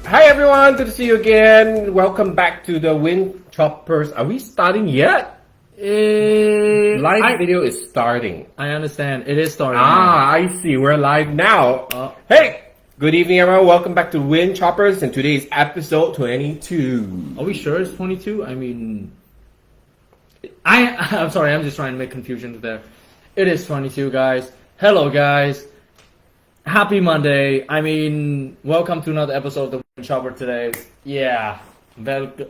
Hi everyone, good to see you again. Welcome back to the Windchoppers. Are we starting yet? Live video is starting. I understand. It is starting. I see. We're live now. Hey, good evening everyone. Welcome back to Windchoppers, and today's episode 22. Are we sure it's 22? I mean, I'm sorry. I'm just trying to make confusion there. It is 22, guys. Hello, guys. Happy Monday. I mean, welcome to another episode of the Windchopper today. Yeah,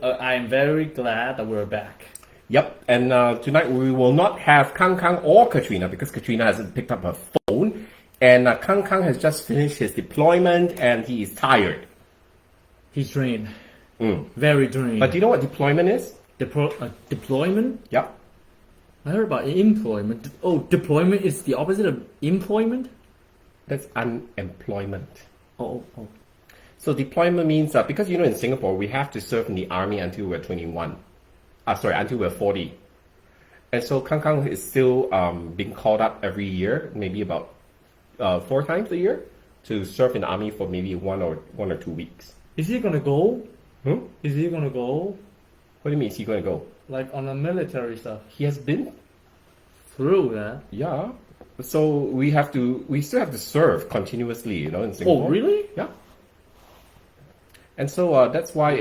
I am very glad that we're back. Yep, and tonight we will not have Kang Kang or Katrina because Katrina hasn't picked up her phone, and Kang Kang has just finished his deployment and he is tired. He's drained. Very drained. But do you know what deployment is? Deployment? Yep. I heard about employment. Oh, deployment is the opposite of employment? That's unemployment. Oh. So deployment means because in Singapore we have to serve in the army until we're 21. Until we're 40. And so Kang Kang is still being called up every year, maybe about 4 times a year, to serve in the army for maybe one or 2 weeks. Is he gonna go? Is he gonna go? What do you mean? Is he going to go? Like on the military stuff? He has been through that. Yeah. So we still have to serve continuously, in Singapore. Oh, really? Yeah. And so that's why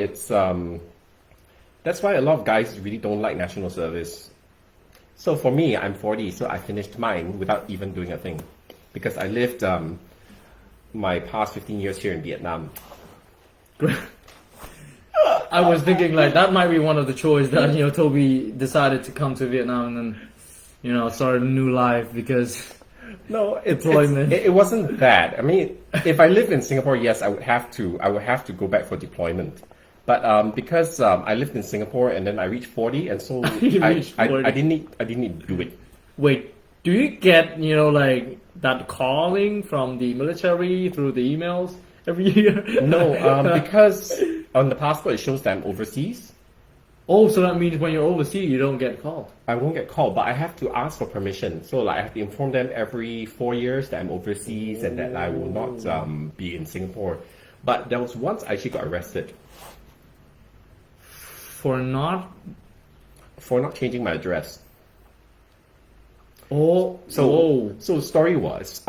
that's why a lot of guys really don't like national service. So for me, I'm 40, so I finished mine without even doing a thing, because I lived my past 15 years here in Vietnam. I was thinking like that might be one of the choices that Toby decided to come to Vietnam and then start a new life because no deployment. It wasn't that. I mean, if I lived in Singapore, yes, I would have to go back for deployment. But because I lived in Singapore and then I reached 40, and so I didn't need to do it. Wait, do you get like that calling from the military through the emails every year? No, because on the passport it shows that I'm overseas. Oh, so that means when you're overseas you don't get called. I won't get called, but I have to ask for permission. So like I have to inform them every 4 years that I'm overseas and that I will not be in Singapore. But there was once I actually got arrested. For not changing my address. Oh, so the story was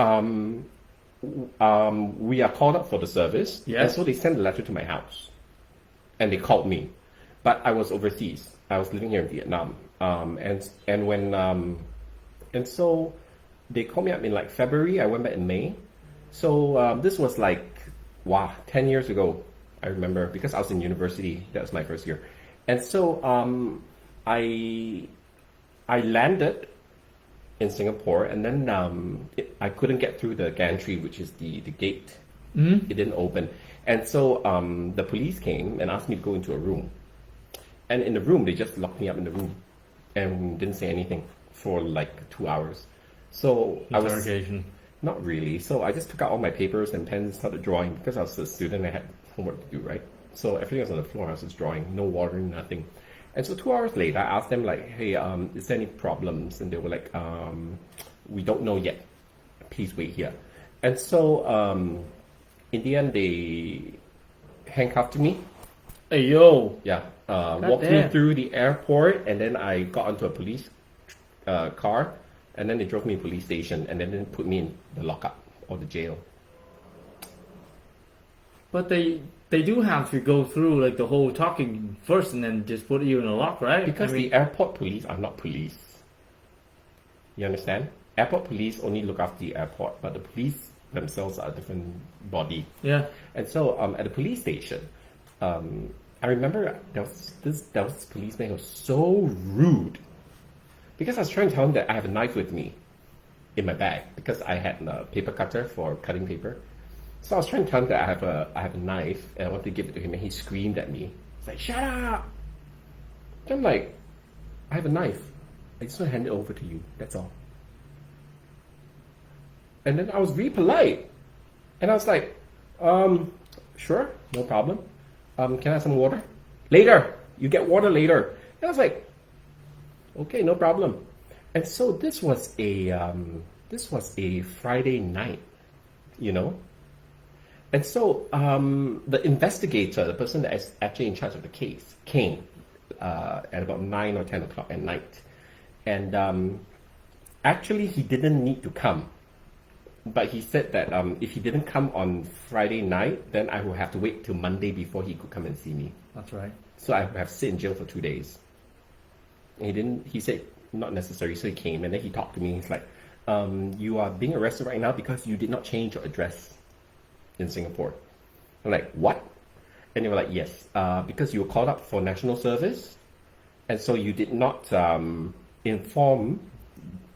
we are called up for the service. Yes. And so they sent a letter to my house, and they called me, but I was overseas. I was living here in Vietnam, and so they called me up in like February. I went back in May. So this was like 10 years ago. I remember because I was in university. That was my first year. And so I landed in Singapore, and then I couldn't get through the gantry, which is the gate. It didn't open. And so the police came and asked me to go into a room. And in the room, they just locked me up in the room and didn't say anything for like 2 hours. So interrogation. Not really. So I just took out all my papers and pens and started drawing because I was a student. I had homework to do, right? So everything was on the floor. I was just drawing, no watering, nothing. And so 2 hours later, I asked them like, "Hey, is there any problems?" And they were like, "We don't know yet. Please wait here." And so in the end, they handcuffed me. Hey yo! Yeah, walked me through the airport, and then I got onto a police car, and then they drove me to the police station, and then they put me in the lockup or the jail. But they do have to go through like the whole talking first and then just put you in a lock, right? Because the airport police are not police. You understand? Airport police only look after the airport, but the police themselves are a different body. Yeah. And so at the police station, I remember there was this policeman who was so rude. Because I was trying to tell him that I have a knife with me in my bag because I had a paper cutter for cutting paper. So I was trying to tell him that I have a knife and I wanted to give it to him, and he screamed at me. He's like, "Shut up!" I'm like, "I have a knife. I just want to hand it over to you. That's all." And then I was really polite. And I was like, "Sure, no problem. Can I have some water?" "Later. You get water later." And I was like, "Okay, no problem." And so this was a Friday night, And so the investigator, the person that is actually in charge of the case, came at about 9 or 10 o'clock at night. And actually, he didn't need to come. But he said that if he didn't come on Friday night, then I would have to wait till Monday before he could come and see me. That's right. So I would have to sit in jail for 2 days. And he said, not necessary. So he came and then he talked to me. He's like, you are being arrested right now because you did not change your address in Singapore. I'm like, what? And they were like, yes, because you were called up for national service. And so you did not inform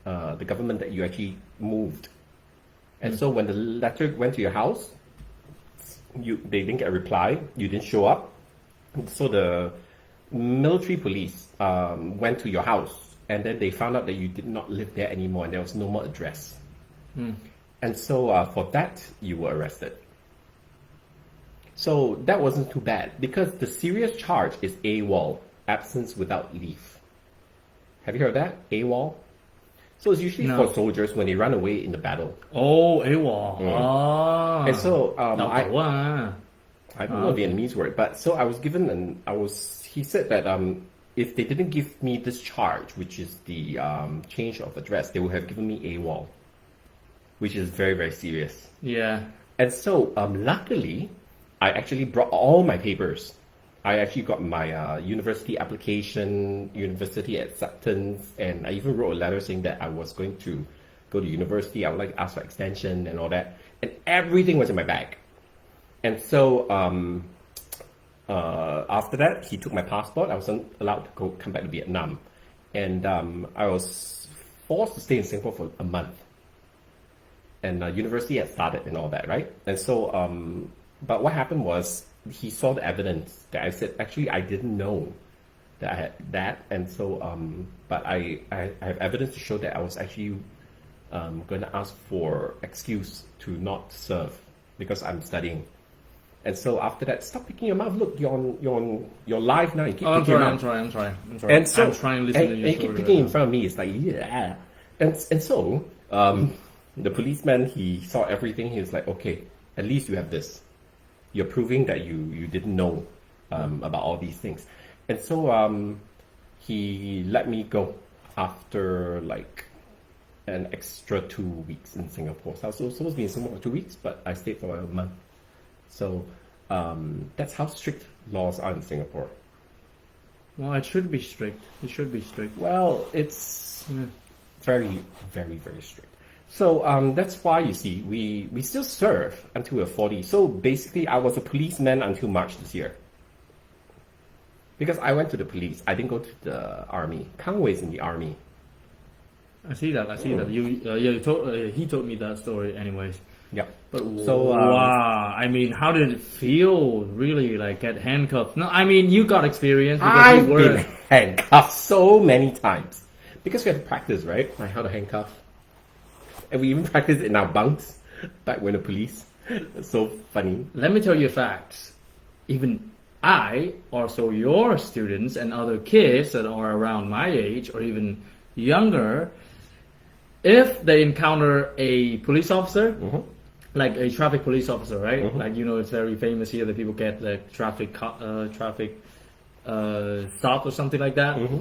the government that you actually moved. And so when the letter went to your house, they didn't get a reply. You didn't show up. So the military police went to your house, and then they found out that you did not live there anymore, and there was no more address. And so for that, you were arrested. So that wasn't too bad, because the serious charge is AWOL, absence without leave. Have you heard of that? AWOL? So it's usually for soldiers when they run away in the battle. Oh, AWOL. Ah. And so I don't know okay. the Vietnamese word, but so I was given he said that if they didn't give me this charge, which is the change of address, they would have given me AWOL, which is very, very serious. Yeah. And so luckily, I actually brought all my papers. I actually got my university application, university acceptance, and I even wrote a letter saying that I was going to go to university. I would like to ask for extension and all that. And everything was in my bag. And so after that, he took my passport. I wasn't allowed to come back to Vietnam. And I was forced to stay in Singapore for a month. And university had started and all that, right? And so, but what happened was, he saw the evidence that I said, actually, I didn't know that I had that. And so, but I have evidence to show that I was actually going to ask for excuse to not serve because I'm studying. And so after that, stop picking your mouth. Look, you're on live now. You keep picking your mouth. I'm trying. And so, I'm trying to listen to you. And you keep picking in front of me. It's like, yeah. And so, the policeman, he saw everything. He was like, okay, at least you have this. You're proving that you didn't know about all these things. And so he let me go after like an extra 2 weeks in Singapore. So I was supposed to be in Singapore for 2 weeks, but I stayed for a month. So that's how strict laws are in Singapore. Well, it should be strict. It should be strict. Well, it's very, very, very strict. So that's why, you see, we still serve until we're 40. So basically, I was a policeman until March this year. Because I went to the police. I didn't go to the army. Kang Wei's in the army. I see that. He told me that story anyways. Yeah. But so wow, I mean, how did it feel? Really, like get handcuffed? No, I mean, you got experience. I've been handcuffed so many times because we had to practice, right? Like how to handcuff, and we even practiced in our bunks back when the police. It's so funny. Let me tell you a fact. Even I, also your students and other kids that are around my age or even younger, if they encounter a police officer. Mm-hmm. Like a traffic police officer, right? Mm-hmm. Like, you know, it's very famous here that people get like traffic stop or something like that. Mm-hmm.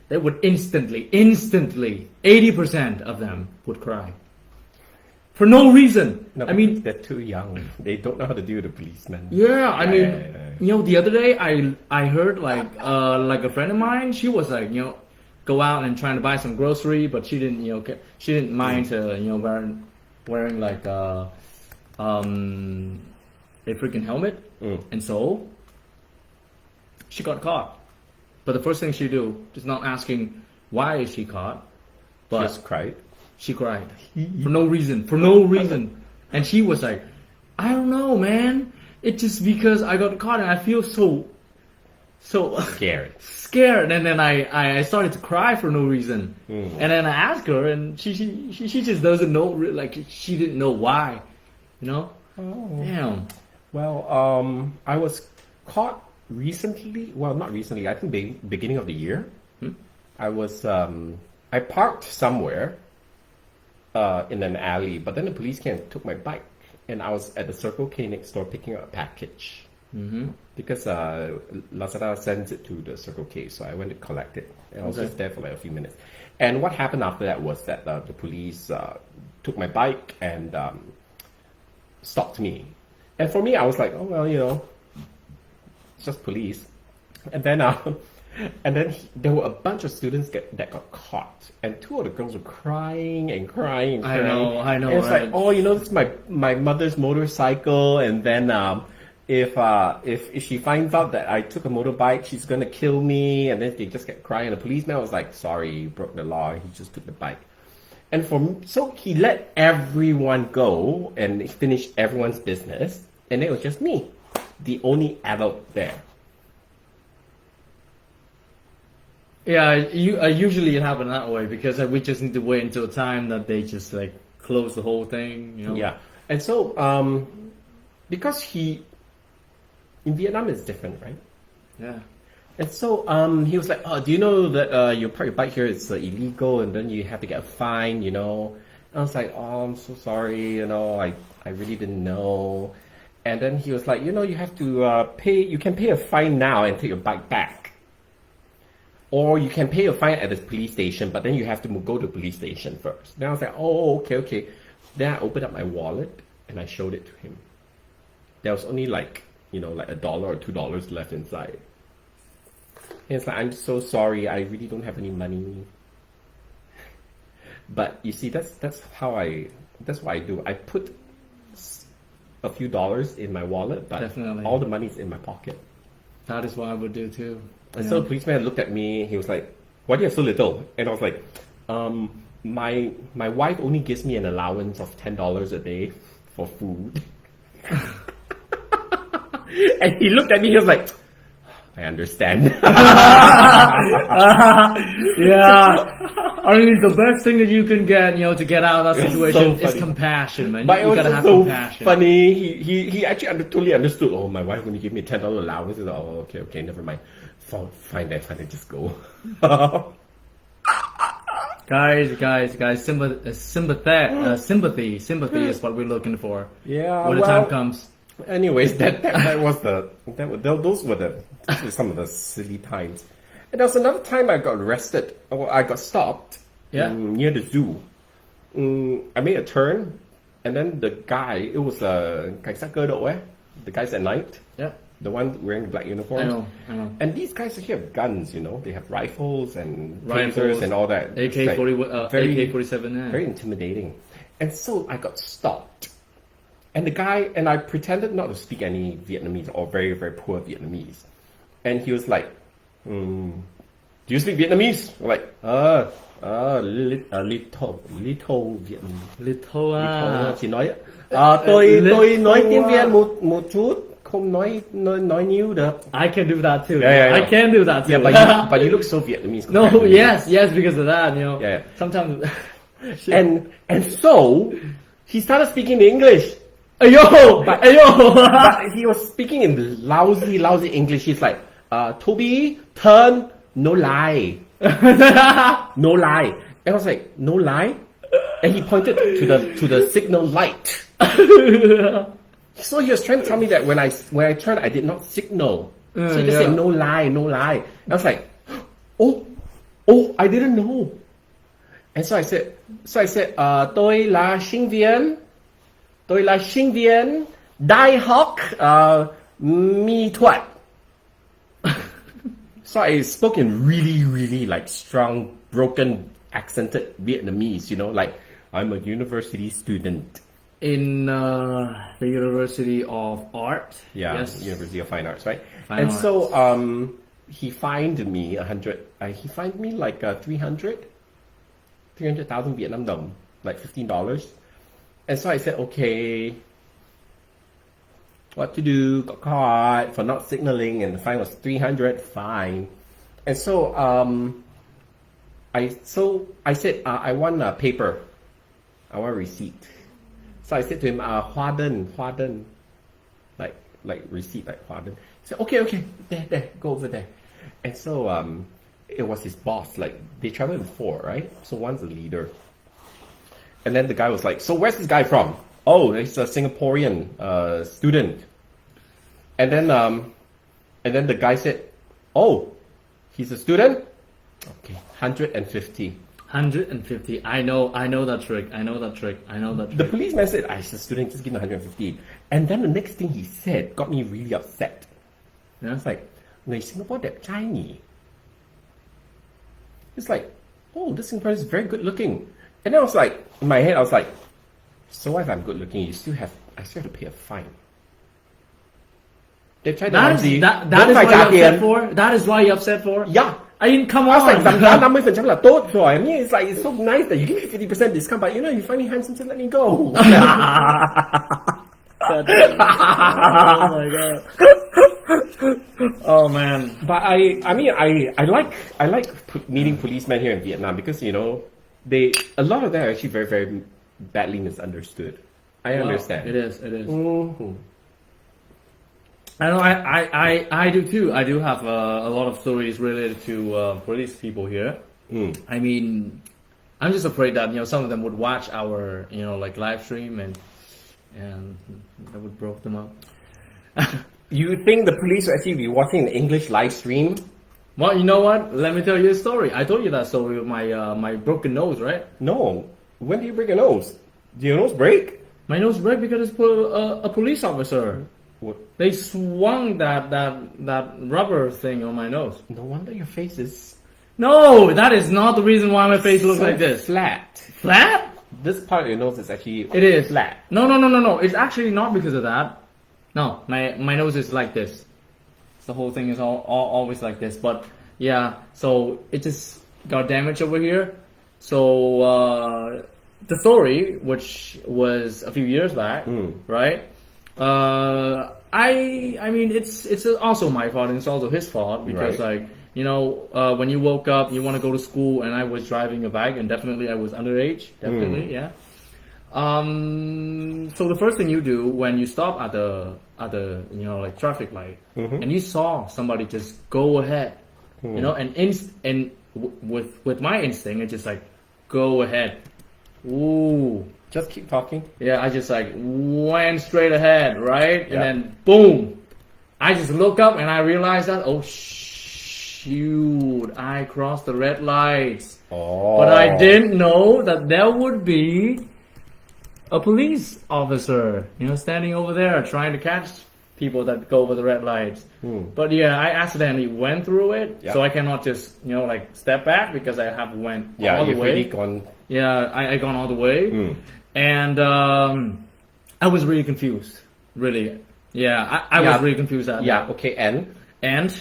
They would instantly, 80% of them would cry. For no reason. No, I mean, they're too young. They don't know how to deal with the policeman. Yeah, I mean, you know, the other day I heard like a friend of mine, she was like, you know, go out and trying to buy some grocery, but she didn't, you know, she didn't mind to, you know, wearing like a freaking helmet, and so she got caught. But the first thing she do is not asking why is she caught, but just cried. She cried for no reason, and she was like, I don't know, man. It's just because I got caught and I feel so scared, and then I started to cry for no reason, and then I asked her, and she just doesn't know, like she didn't know why. You know? Oh. Damn. Well, I was caught recently. Well, not recently. I think beginning of the year. I was I parked somewhere in an alley, but then the police came and took my bike, and I was at the Circle K next door picking up a package. Because Lazada sends it to the Circle K, so I went to collect it. And I was just there for like a few minutes. And what happened after that was that the police took my bike and stopped me. And for me, I was like, oh well, it's just police. And then there were a bunch of students that got caught, and two of the girls were crying and crying and crying. I know. And it's right? like, oh, this is my mother's motorcycle, and then if she finds out that I took a motorbike, she's gonna kill me. And then they just get crying. And the policeman was like, sorry, you broke the law. He just took the bike. And so he let everyone go and finished everyone's business. And it was just me, the only adult there. Yeah, usually it happens that way because we just need to wait until the time that they just like close the whole thing. Yeah. And so because in Vietnam it's different, right? Yeah. And so he was like, oh, do you know that you park your bike here is illegal, and then you have to get a fine, And I was like, oh, I'm so sorry, I really didn't know. And then he was like, you have to pay, you can pay a fine now and take your bike back. Or you can pay a fine at the police station, but then you have to go to the police station first. Then I was like, oh, okay. Then I opened up my wallet and I showed it to him. There was only like $1 or $2 left inside. And it's like, I'm so sorry, I really don't have any money. But you see, that's what I do. I put a few dollars in my wallet, but Definitely. all the money's in my pocket. That is what I would do too. And so the policeman looked at me, he was like, why do you have so little? And I was like, my wife only gives me an allowance of $10 a day for food. And he looked at me, he was like, I understand. Yeah. I mean, the best thing that you can get, to get out of that situation is compassion, man. But you it gotta was have so compassion. funny. He actually totally understood. Oh, my wife only gave me a $10 allowance. He's like, oh, okay, never mind. Fine, just go. Guys, sympathy is what we're looking for. Yeah, when the time comes. Anyways, those were some of the silly times. And there was another time I got arrested. Or I got stopped. Yeah. Near the zoo. I made a turn, and then the guy, it was cảnh sát cơ độ, the guys at night. Yeah. The one wearing the black uniforms. I know. And these guys actually have guns, They have rifles and tasers and all that. AK-47. Yeah. Very intimidating. And so I got stopped. And the guy, and I pretended not to speak any Vietnamese or very, very poor Vietnamese. And he was like, do you speak Vietnamese? I'm like, little Vietnamese. Little Chỉ nói, tôi nói tiếng Việt một chút, không nói nhiều được. I can do that too. Yeah. I can do that too. Yeah, but you look so Vietnamese. No, yes, because of that, Yeah. Sometimes. And so he started speaking English. Ayo! But he was speaking in lousy English. He's like, Toby, turn, no lie. No lie. And I was like, no lie? And he pointed to the signal light. So he was trying to tell me that when I turned, I did not signal. So he just said, no lie. And I was like, oh, I didn't know. And so I said, tôi là sinh viên đại học mỹ thuật. So I spoke in really, really like strong, broken, accented Vietnamese, like I'm a university student. In the University of Art. Yeah, yes. University of Fine Arts, right? Fine and Arts. So he fined me 100. He fined me like 300,000 Vietnam dong, like $15. And so I said, okay, what to do? Got caught for not signaling, and the fine was 300. Fine. And so I said, I want a paper. I want a receipt. So I said to him, hóa đơn, like receipt, like hóa đơn. He said, okay, there, go over there. And so it was his boss. Like they travel in 4, right? So one's the leader. And then the guy was like, so where's this guy from? oh, he's a Singaporean student. And then the guy said, oh, he's a student? Okay, 150. 150. I know that trick. The policeman said, he's a student, just give him 150. And then the next thing he said got me really upset. And I was like, người Singapore đẹp trai nhỉ? It's like, oh, this Singaporean is very good looking. And then I was like, in my head, I was like, so what if I'm good looking? I still have to pay a fine. They tried That is what you're upset for? That is why you're upset for? Yeah. I mean, come I was like, on. giảm giá 50% là tốt rồi. I mean, it's like, it's so nice that you give me 50% discount, but you know, you find me handsome, just let me go. Oh my god. Oh man. But I like meeting policemen here in Vietnam because, you know, a lot of them are actually very, very badly misunderstood. I understand. It is. Mm-hmm. I know. I do too. I do have a lot of stories related to police people here. I mean, I'm just afraid that some of them would watch our like live stream and that would broke them up. You think the police will actually be watching the English live stream? Well, you know what? Let me tell you a story. I told you that story with my broken nose, right? No. When do you break your nose? Do your nose break? My nose broke because a police officer. What? They swung that rubber thing on my nose. No wonder your face is... No, that is not the reason why my face looks like this. Flat. Flat? This part of your nose is actually... It is. Flat. No. It's actually not because of that. No, my nose is like this. The whole thing is always like this. But yeah, so it just got damaged over here. So the story, which was a few years back, right? I mean it's also my fault and it's also his fault because right. when you woke up you want to go to school and I was driving a bike and definitely I was underage, definitely. Yeah. So the first thing you do when you stop at the like traffic light and you saw somebody just go ahead, and with my instinct it's just like go ahead. Ooh. Just keep talking. Yeah, I just like went straight ahead, right? Yeah. And then boom, I just look up and I realized that, oh shoot, I crossed the red lights. Oh. But I didn't know that there would be a police officer, standing over there trying to catch people that go over the red lights. But yeah, I accidentally went through it, so I cannot just like step back because I have went all the way. Really gone. Yeah, I gone all the way. And I was really confused. Really. Yeah, I was really confused at that. Yeah, okay, And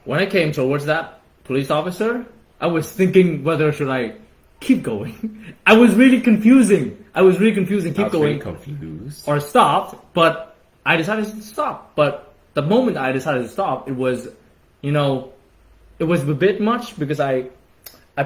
when I came towards that police officer, I was thinking whether should I keep going. I was really confusing. Keep going. Really confused. Or stop, but I decided to stop. But the moment I decided to stop, it was, it was a bit much because I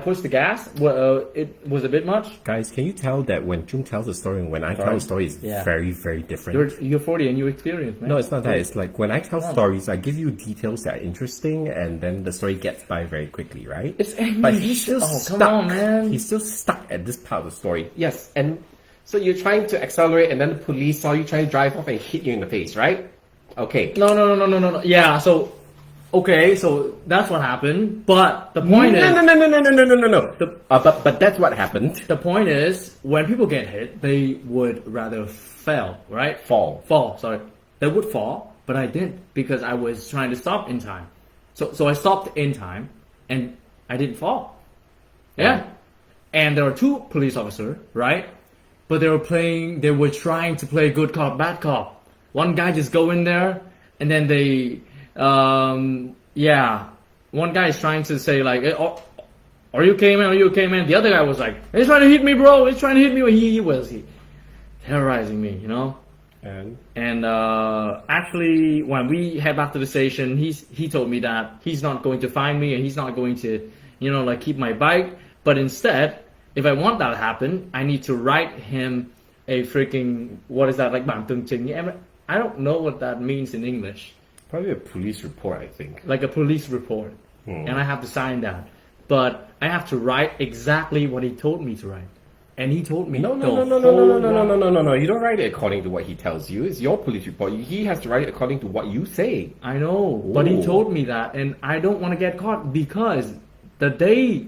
pushed the gas. It was a bit much. Guys, can you tell that when Jung tells a story and when I tell a story is very, very different? You're 40 and you experience, man. No, it's not that. It's like when I tell stories, I give you details that are interesting and then the story gets by very quickly, right? But he's still stuck. Come on, man. He's still stuck at this part of the story. Yes, and so you're trying to accelerate and then the police saw you trying to drive off and hit you in the face, right? Okay. No. Yeah, so... Okay, so that's what happened, but the point is... No. But that's what happened. The point is, when people get hit, they would rather fall, right? Fall, sorry. They would fall, but I didn't, because I was trying to stop in time. So I stopped in time, and I didn't fall. Yeah? And there were two police officers, right? But they were trying to play good cop, bad cop. One guy just go in there, and then they... one guy is trying to say like, are you okay, man? The other guy was like, he's trying to hit me, bro. He's trying to hit me. He was terrorizing me, And actually, when we head back to the station, he told me that he's not going to find me and he's not going to, like keep my bike. But instead, if I want that to happen, I need to write him a freaking, what is that, like bản tường trình? I don't know what that means in English. Probably a police report, I think. Like a police report. And I have to sign that. But I have to write exactly what he told me to write. and he told me No. You don't write it according to what he tells you. It's your police report. He has to write it according to what you say. I know, but he told me that, and I don't want to get caught because the day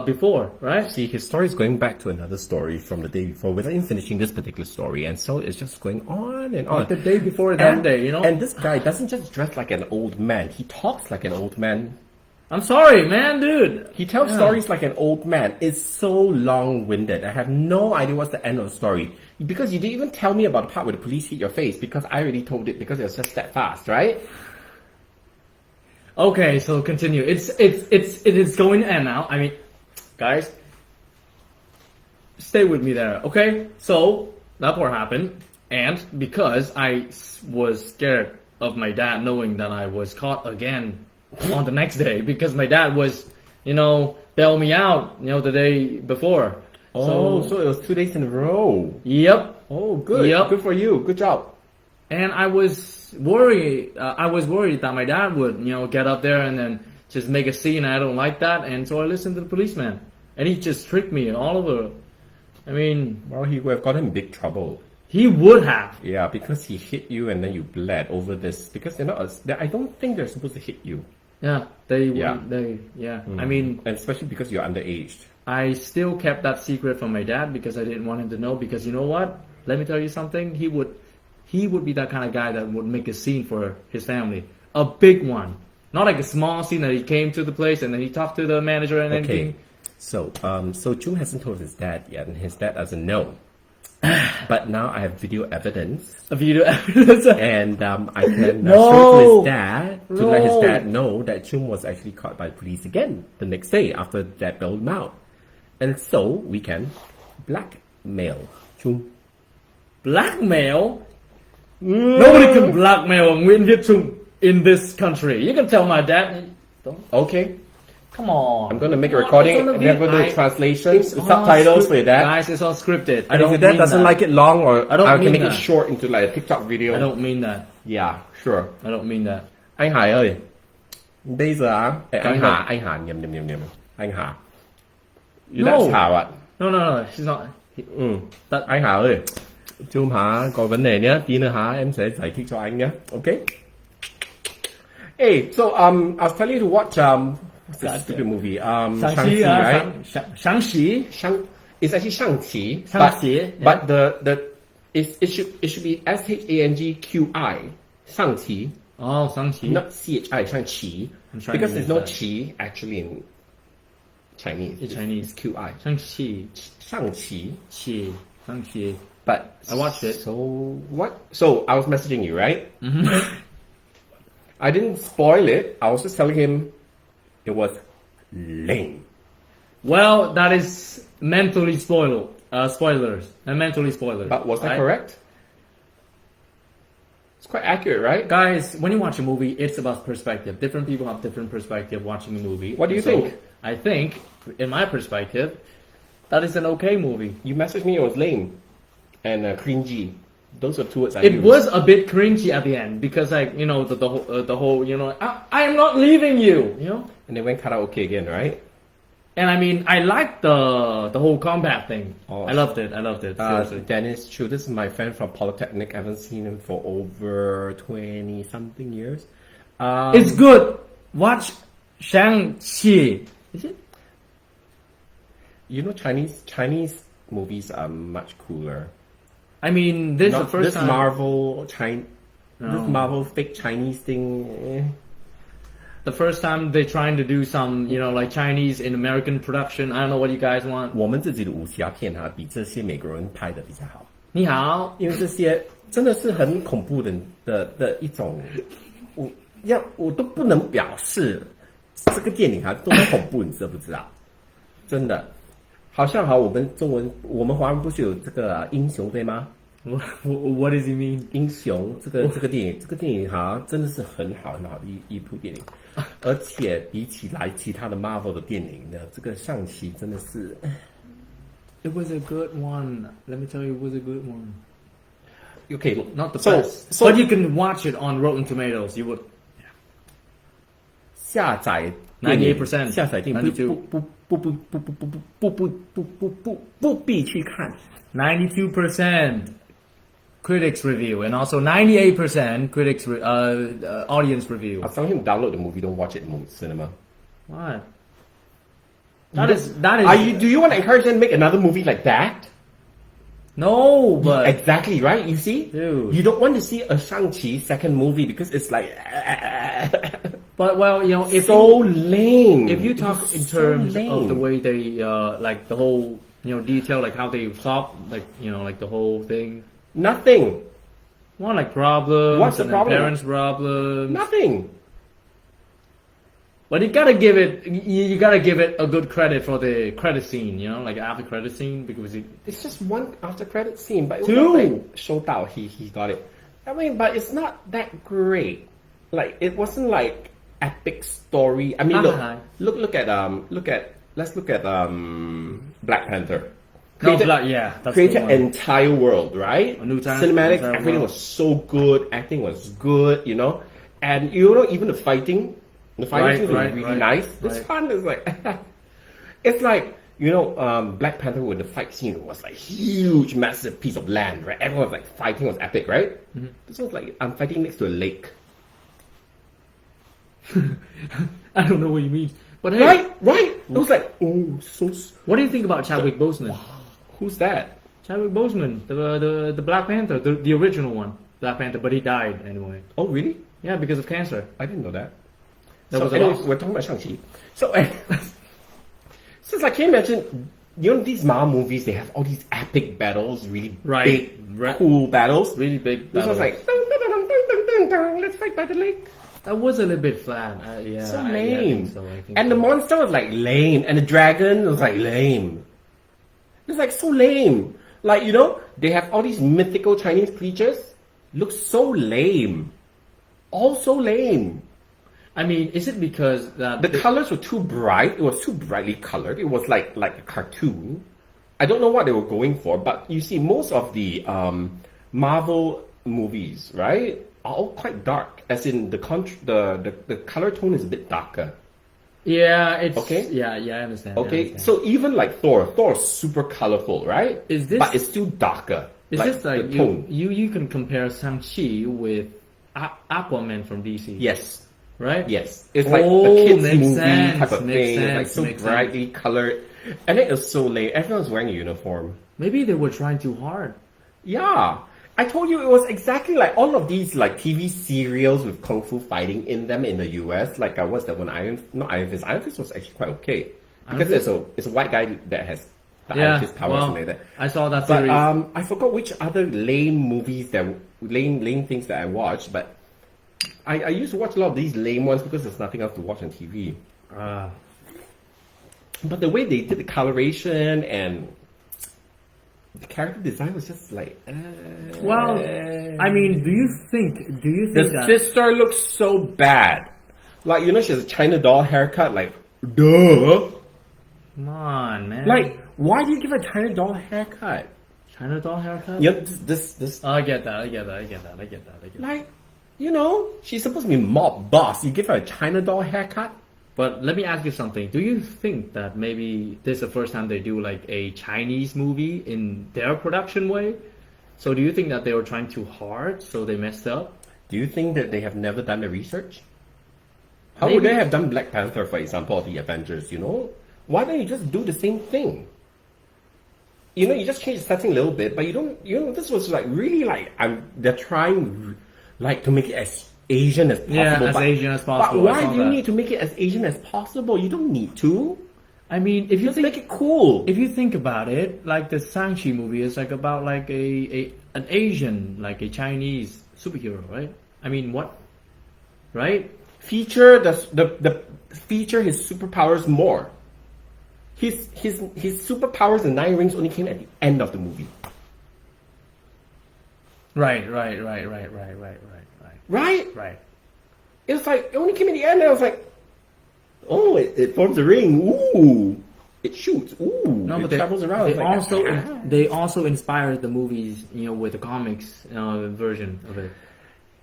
before, right? See, his story is going back to another story from the day before without even finishing this particular story, and so it's just going on and on. Like the day before that day, And this guy doesn't just dress like an old man. He talks like an old man. I'm sorry, man, dude. He tells stories like an old man. It's so long-winded. I have no idea what's the end of the story. Because you didn't even tell me about the part where the police hit your face, because I already told it because it was just that fast, right? Okay, so continue. It is going to end now. I mean, guys, stay with me there, okay? So that part happened, and because I was scared of my dad knowing that I was caught again on the next day, because my dad was, bail me out, the day before. So it was 2 days in a row. Yep. Oh, good. Yep. Good for you. Good job. And I was worried. I was worried that my dad would, get up there and then just make a scene. I don't like that, and so I listened to the policeman, and he just tricked me all over. I mean, Well, he would have gotten in big trouble. he would have. Yeah, because he hit you and then you bled over this. Because they're not. I don't think they're supposed to hit you. Yeah, Yeah. I mean, And especially because you're underage. I still kept that secret from my dad because I didn't want him to know. Because you know what? Let me tell you something. He would be that kind of guy that would make a scene for his family, a big one, not like a small scene that he came to the place and then he talked to the manager and anything. Okay, so June hasn't told his dad yet, and his dad doesn't know. But now I have video evidence, A video evidence. and I can No. show it to his dad to let his No. dad know that June was actually caught by the police again the next day after dad bailed him out, and so we can blackmail June. Blackmail? Nobody can blackmail Nguyễn Viết Trung in this country. You can tell my dad. Don't. Okay, Come on. I'm gonna make a recording, and then I'm gonna do translations, It's all subtitles for your dad. Guys, it's all scripted. And if your dad doesn't like it long, or I don't can mean make that. it short into like a TikTok video. I don't mean that. Yeah, sure. I don't mean that. Anh Hải ơi, bây giờ Cái gì? anh Hà nhầm. Anh Hà. Your No. dad's Hà ạ. No, she's not. Anh Hà ơi, Chung Hà có vấn đề nhé, tí nữa Hà em sẽ giải thích cho anh nhé. Okay. Hey, so I was telling you to watch what's this stupid movie? Shang Chi, right? Shang Chi. It's actually Shang Chi. Shang-Chi, But the it should be SHANGQI. Shang Chi. Oh, Shang Chi. Not CHI, Shang-Chi. I'm trying Because to there's no use Qi actually in Chinese. In Chinese. It's QI. Shang-Chi. Shang-Chi. Chi. Shang-Chi. But I watched it. So what? So I was messaging you, right? I didn't spoil it. I was just telling him it was lame. Well, that is mentally spoilers. Mentally spoilers. But was that right? correct? It's quite accurate, right? Guys, when you watch a movie, it's about perspective. Different people have different perspective watching a movie. What do you So, think? I think, in my perspective, that is an okay movie. You messaged me it was lame and cringy. Those are two words I It used. was a bit cringy at the end because, like, the whole, I am not leaving you, And they went karaoke again, right? And I mean, I liked the whole combat thing. Oh. I loved it. Seriously. Dennis Chu, this is my friend from Polytechnic. I haven't seen him for over 20-something years. It's good. Watch Shang Chi. Is it? You know, Chinese movies are much cooler. I mean, this is the Not first this time. This Marvel fake Chinese thing. The first time they're trying to do some, like Chinese in American production. I don't know what you guys want. 我们自己的武侠片比这些美国人拍的比较好，你好，因为这些真的是很恐怖的一种，我都不能表示这个电影多么恐怖，你知不知道？真的，好像我们中文，我们华人不是有这个英雄对吗？ What does he mean? 英雄这个电影好像真的是很好的一部电影，而且比起来其他的 Marvel 的电影呢，这个上期真的是。It was a good one. Let me tell you, it was a good one. Okay, Not the so, best. So But you can watch it on Rotten Tomatoes. You would. 下载98%下载电影不必去看。 92% critics review and also 98% critics audience review. I tell him download the movie, don't watch it in cinema. What? That is. Do you want to encourage them to make another movie like that? No, but Exactly, right? You see? Dude. You don't want to see a Shang Chi second movie because it's like but well, you know, if so lame. if you talk It's in so terms lame. of the way they like the whole, you know, detail, like how they solve, like, you know, like the whole thing. Nothing. One like problems. What's the and then problem? Parents' problems. Nothing. But you gotta give it a good credit for the credit scene, you know, like after credit scene, because It's just one after credit scene, but it was Two. not like 收到 he got it. I mean, but it's not that great. Like it wasn't like epic story. I mean, Uh-huh. look at let's look at Black Panther. no, Created, yeah, that's created the one. an entire world, right? A new time- Cinematics, entire everything world. was so good, acting was good, you know, and you know even the fighting Right, was right, really right, nice. This right. one is like, it's like you know, Black Panther with the fight scene was like huge, massive piece of land, right? Everyone was like fighting, was epic, right? Mm-hmm. This was like I'm fighting next to a lake, I don't know what you mean. But hey, right? It was like, oh, so. what do you think about Chadwick Boseman? Who's that? Chadwick Boseman, the Black Panther, the original one, Black Panther, but he died anyway. Oh, really? Yeah, because of cancer. I didn't know that. That So was anyways, awesome. we're talking about Shang-Chi. So, so it's like, can you imagine, you know, these Marvel movies, they have all these epic battles, really Right. big, Right. cool battles. Really big. This was battles. like, dun, dun, dun, dun, dun, dun, dun, let's fight by the lake. That was a little bit flat. Yeah, So I lame. think so, I think And so. the monster was like lame, and the dragon was like lame. It's like so lame. Like, you know, they have all these mythical Chinese creatures, look so lame. All so lame. I mean, is it because that The colors were too bright. It was too brightly colored. It was like a cartoon. I don't know what they were going for, but you see, most of the Marvel movies, right, are all quite dark. As in the color tone is a bit darker. Yeah, it's Okay. Yeah, I understand. I Okay, understand. so even like Thor is super colorful, right? Is this- But it's still darker. is this like the tone? you can compare Shang Chi with Aquaman from DC? Yes. Right. Yes, it's like Oh, the kids makes movie sense, type of makes thing. It's like sense, so makes brightly colored, and it was so lame. Everyone's wearing a uniform. Maybe they were trying too hard. Yeah, I told you it was exactly like all of these like TV serials with kung fu fighting in them in the US. Like what's that one? Iron Fist. Iron Fist was actually quite okay because it's a white guy that has the Iron Fist powers well, and like that. I saw that But series. I forgot which other lame movies lame things that I watched, but I used to watch a lot of these lame ones because there's nothing else to watch on TV. But the way they did the coloration and the character design was just like. Well, I mean, do you think The that sister looks so bad. Like, you know, she has a China doll haircut. Like, duh. come on, man? Like, why do you give a China doll haircut? China doll haircut? You know, this. I get that. Like, you know, she's supposed to be mob boss. You give her a China doll haircut. But let me ask you something. Do you think that maybe this is the first time they do like a Chinese movie in their production way? So do you think that they were trying too hard, so they messed up? Do you think that they have never done the research? How Maybe. would they have done Black Panther, for example, or the Avengers, you know? Why don't you just do the same thing? You know, you just change the setting a little bit, but you don't, you know, this was like really like, they're trying like to make it as Asian as possible. Yeah, as but, Asian as possible. But I why saw do you that. need to make it as Asian as possible? You don't need to. I mean, if you Just think make it cool. if you think about it, like the Shang Chi movie is like about like an Asian, like a Chinese superhero, right? I mean, what? Right? Feature the feature his superpowers more. His superpowers in Nine Rings only came at the end of the movie. Right. Right? It was like, it only came at the end, and I was like, oh, it forms a ring. Ooh. It shoots. Ooh. No, but it travels around. They It's like, also they also inspired the movies, you know, with the comics version of it.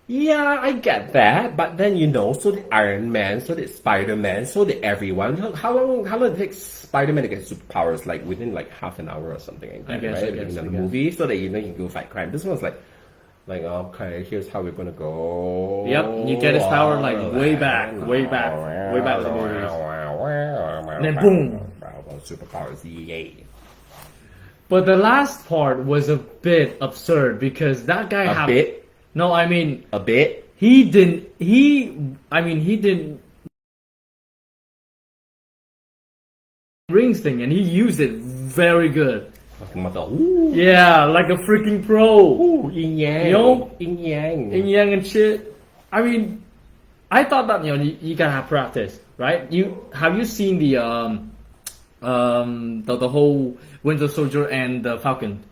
Yeah, I get that, but then so did Iron Man, so did Spider-Man, so did everyone. Look, how long it takes Spider-Man to get superpowers? Like within like half an hour or something like that, right? In the movie, so that you can go fight crime. This one's like okay, here's how we're gonna go. Yep, you get his power like way back in the movies. And then boom. Superpowers, yay. But the last part was a bit absurd because that guy A bit? No, I mean A bit? he didn't rings thing and he used it very good. Ooh. Yeah, like a freaking pro. Ooh, yin yang. You know? Yin yang. Yin yang and shit. I mean, I thought that you gotta have practice, right? Have you seen the whole Winter Soldier and the Falcon?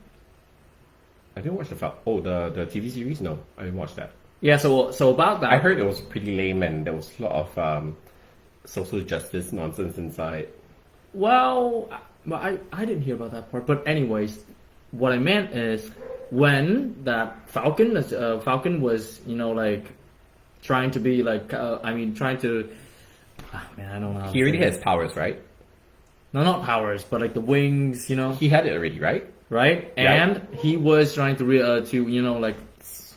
I didn't watch the TV series. No, I didn't watch that. Yeah, so about that, I heard it was pretty lame and there was a lot of social justice nonsense inside. Well, I didn't hear about that part. But anyways, what I meant is when that Falcon was like trying to be like trying to. Man, I don't know. He already has powers, right? No, not powers, but like the wings. He had it already, right? Right, and he was trying to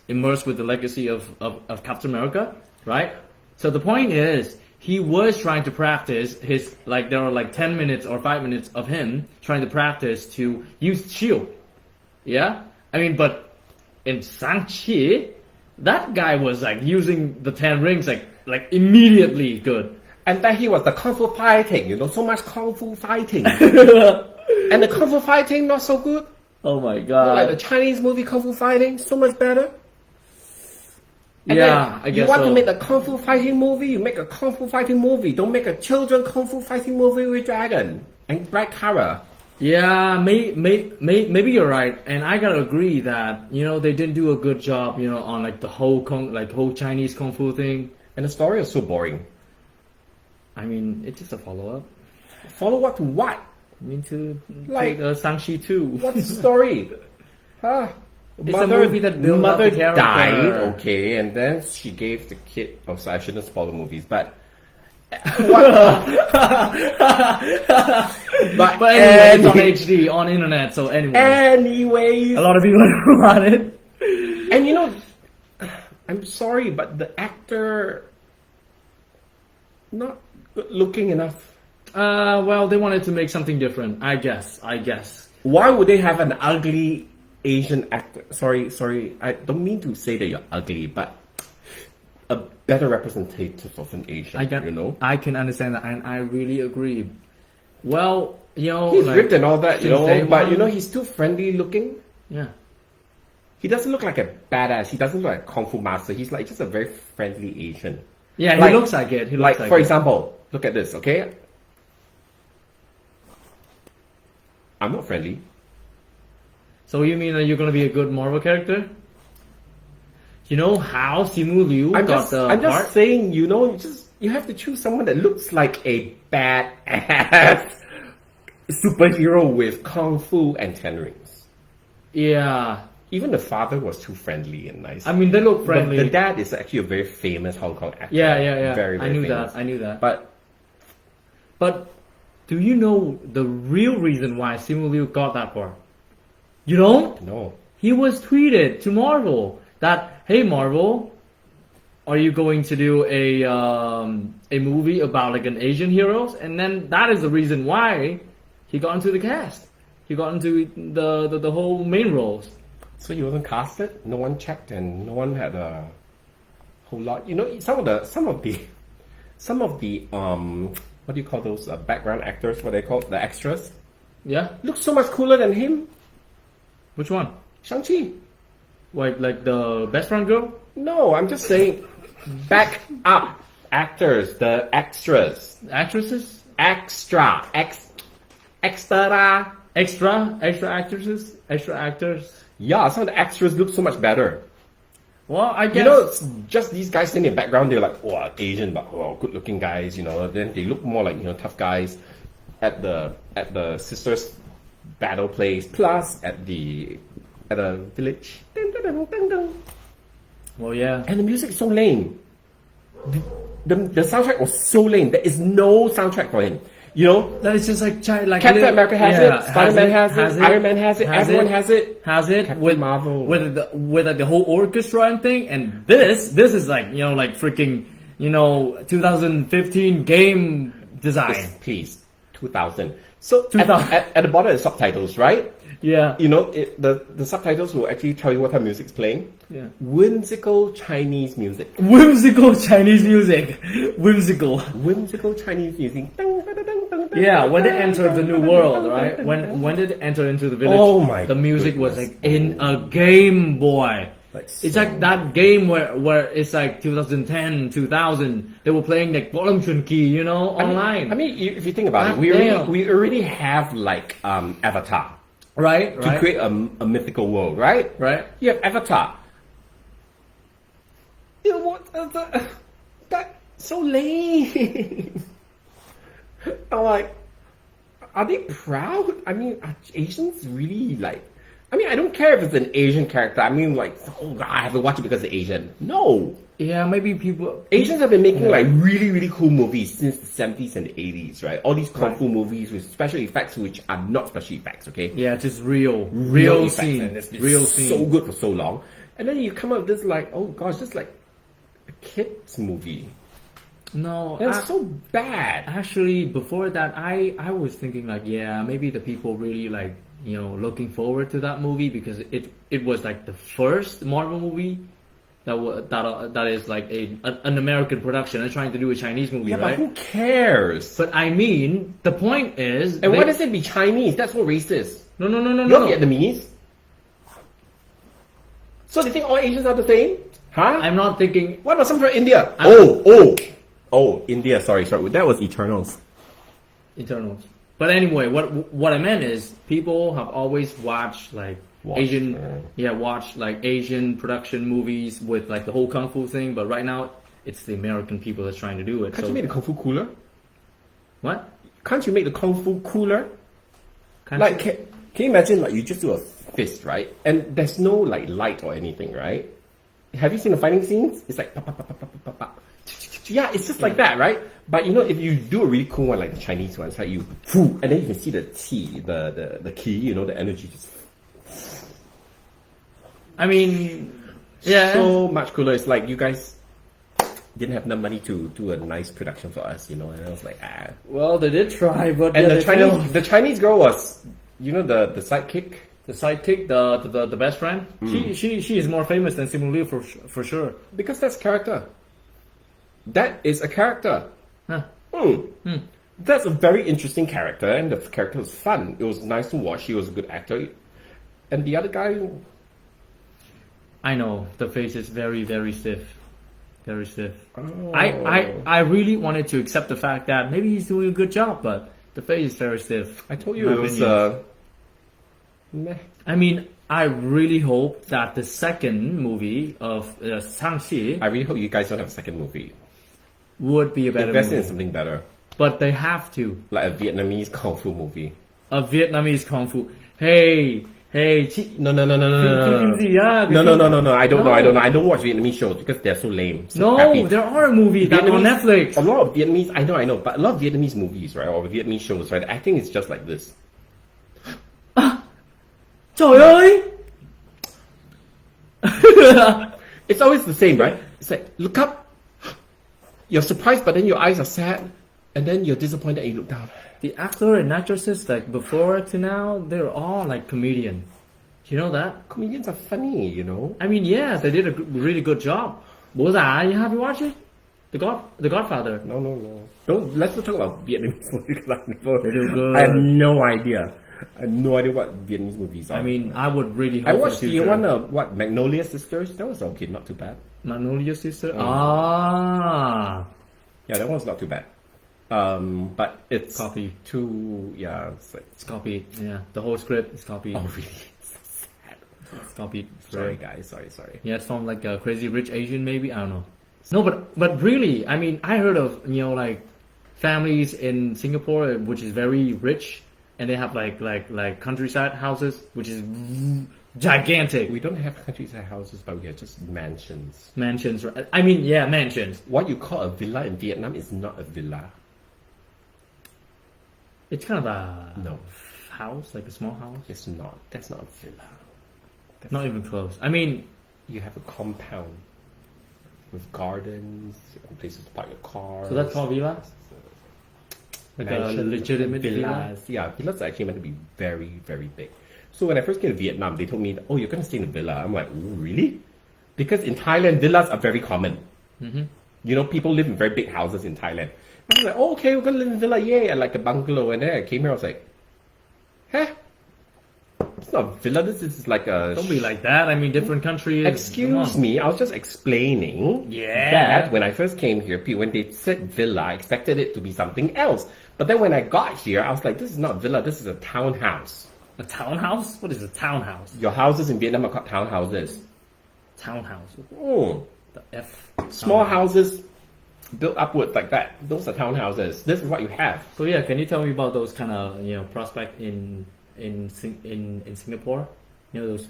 immerse with the legacy of Captain America, right? So the point is, he was trying to practice his there were like 10 minutes or 5 minutes of him trying to practice to use shield. Yeah, I mean, but in Shang Chi, that guy was like using the 10 rings like immediately good. And then he was the kung fu fighting, so much kung fu fighting. And the kung fu fighting not so good. Oh my god! Like the Chinese movie kung fu fighting, so much better. And yeah, I guess you want so. to make a kung fu fighting movie, you make a kung fu fighting movie. Don't make a children kung fu fighting movie with dragon and bright color. Yeah, maybe you're right, and I gotta agree that they didn't do a good job, on like the whole whole Chinese kung fu thing. And the story is so boring. I mean, it's just a follow up. Follow up to what? I mean, to Shang Chi 2. What's the story? Huh? It's a movie that built up the character. Died, okay, and then she gave the kid. Oh, sorry, I shouldn't spoil the movies, but. But anyway, it's on HD on internet. So anyways, a lot of people know about it. And I'm sorry, but the actor not good looking enough. Well, they wanted to make something different. I guess. Why would they have an ugly Asian actor? Sorry, I don't mean to say that you're ugly, but a better representative of an Asian. I can understand that, and I really agree. Well, he's ripped and all that, but he's too friendly looking. Yeah. He doesn't look like a badass. He doesn't look like a kung fu master. He's like just a very friendly Asian. Yeah, he looks like it. For example, look at this, okay? I'm not friendly. So you mean that you're gonna be a good Marvel character? You know how Simu Liu got the part? I'm just saying, you have to choose someone that looks like a badass superhero with kung fu and 10 rings. Yeah. Even the father was too friendly and nice. I mean, they look friendly. But the dad is actually a very famous Hong Kong actor. Yeah. Very, very famous. I knew that. But do you know the real reason why Simu Liu got that part? You don't? No. He was tweeted to Marvel that, hey Marvel, are you going to do a movie about like an Asian heroes? And then that is the reason why he got into the cast. He got into the whole main roles. So he wasn't casted? No one checked and no one had a whole lot. Some of the what do you call those background actors? What they call the extras? Yeah. Look so much cooler than him. Which one? Shang-Chi. Like the best friend girl? No, I'm just saying back up actors, the extras. Actresses? Extra Actresses? Extra actors? Yeah, some of the extras look so much better. Well, I guess... it's just these guys sitting in the background, they're like, Asian, but good looking guys, then they look more like, tough guys at the sisters battle place, plus at the village. Well, yeah. And the music is so lame. The soundtrack was so lame. There is no soundtrack for him. You know, That is just like Captain America has it, Spider-Man has it, Iron Man has it, everyone has it. Has it Captain with Marvel. with like the whole orchestra and thing, and this is like like freaking 2015 game design. Please, 2000. So 2000. at the bottom is subtitles, right? Yeah. You know, the subtitles will actually tell you what type of music's playing. Yeah. Whimsical Chinese music. Whimsical Chinese music. Whimsical. Whimsical Chinese music. Yeah, when they entered the new world, right? When they enter into the village, Oh my the music was goodness. like in a Game Boy. Like It's so- like that game where it's like 2010, 2000. They were playing like Bottom Chun-Ki, online. I mean, if you think about it, Damn. we already have like Avatar right? to create a mythical world, right? Right? You have Avatar. You know what? That's so lame. I'm like, are they proud? I mean, are Asians really like? I mean, I don't care if it's an Asian character. I mean, like, oh God, I have to watch it because it's Asian. No, Yeah, maybe people. Asians have been making like really, really cool movies since the 70s and the 80s, right? All these kung fu movies with special effects, which are not special effects, okay? Yeah, just real effects, scene, and it's been real so scene. good for so long, and then you come up with this like, oh gosh, just like a kids movie. No, And it's so bad. actually, before that, I was thinking like, yeah, maybe the people really like looking forward to that movie because it was like the first Marvel movie that is like an American production and trying to do a Chinese movie, Yeah, right? but who cares? But I mean, the point is, And why does it be Chinese? That's so racist. no, You're no. Vietnamese. So they think all Asians are the same? Huh? I'm not thinking. What about some from India? Oh, India. Sorry. That was Eternals. Eternals. But anyway, what I meant is people have always watched like watched like Asian production movies with like the whole kung fu thing. But right now, it's the American people that's trying to do it. Can't So you make the kung fu cooler? what? Can't you make the kung fu cooler? Can't Like, you- can you imagine like you just do a fist, right? And there's no like light or anything, right? Have you seen the fighting scenes? It's like pop, pop, pop, pop, pop, pop, pop. Yeah, it's just like that, right? But if you do a really cool one like the Chinese one, it's like you and then you can see the qi, the key, the energy just I mean, yeah. so much cooler. It's like you guys didn't have enough money to do a nice production for us, and I was like, ah. Well, they did try, but And yeah, the Chinese girl was, the sidekick. the sidekick, the best friend. She is more famous than Simu Liu for sure. Because that's character. That is a character. Huh. That's a very interesting character, and the character was fun. It was nice to watch. He was a good actor. And the other guy, I know the face is very very stiff, very stiff. Oh. I really wanted to accept the fact that maybe he's doing a good job, but the face is very stiff. I told you My it was opinion. meh. I mean, I really hope that the second movie of Shang Chi I really hope you guys don't have a second movie. would be a better Invest in movie, something better, but they have to. like a Vietnamese kung fu movie. A Vietnamese kung fu. Hey, No. No. Yeah, I don't know. I don't watch Vietnamese shows because they're so lame. So No, crappy. there are movies that on Netflix. A lot of Vietnamese, I know, but a lot of Vietnamese movies, right, or Vietnamese shows, right, the acting is just like this. Trời ơi! It's always the same, right? It's like, look up, you're surprised, but then your eyes are sad, and then you're disappointed and you look down. The actor and actresses like before to now, they're all like comedian. You know that? Comedians are funny, I mean, yes, they did a really good job. Bố già, have you watched it? The Godfather. No. Let's not talk about Vietnamese movies. They do good. I have no idea. I have no idea what Vietnamese movies are. I mean, I would really hope I for watched the the future. one, Magnolia Sisters. That was okay, not too bad. Magnolia Sister. Yeah, that one's not too bad. But it's Copy. too, yeah, it's like, It's copied. Yeah, the whole script is copied. oh really? So sad. It's copied. Sorry guys, sorry. Yeah, it's from like a Crazy Rich Asian, maybe. I don't know. No, but really, I mean, I heard of like families in Singapore which is very rich, and they have like countryside houses which is gigantic. We don't have countryside houses, but we have just mansions. Mansions, right? I mean, yeah, mansions. What you call a villa in Vietnam is not a villa. It's kind of a No, house, like a small house. it's not. That's not a villa. Not even close. I mean, You have a compound with gardens and places to park your car. so that's called villa? Like a legitimate villa? villas. Yeah, villas are actually meant to be very, very big. So when I first came to Vietnam, they told me, "Oh, you're going to stay in a villa." I'm like, "Ooh, really?" Because in Thailand, villas are very common. You know, people live in very big houses in Thailand. I was like, "Oh, okay, we're going to live in a villa, yay!" And like a bungalow. And then I came here, I was like, "Huh? It's not a villa. This is like a." Don't be like that. I mean, different countries. Excuse me, I was just explaining Yeah. that when I first came here, when they said villa, I expected it to be something else. But then when I got here, I was like, this is not a villa, this is a townhouse. A townhouse? What is a townhouse? Your houses in Vietnam are called townhouses. Townhouse. Mm. The F. Small houses built upwards like that. Those are townhouses. This is what you have. So yeah, can you tell me about those kind of prospect in Singapore? You know those.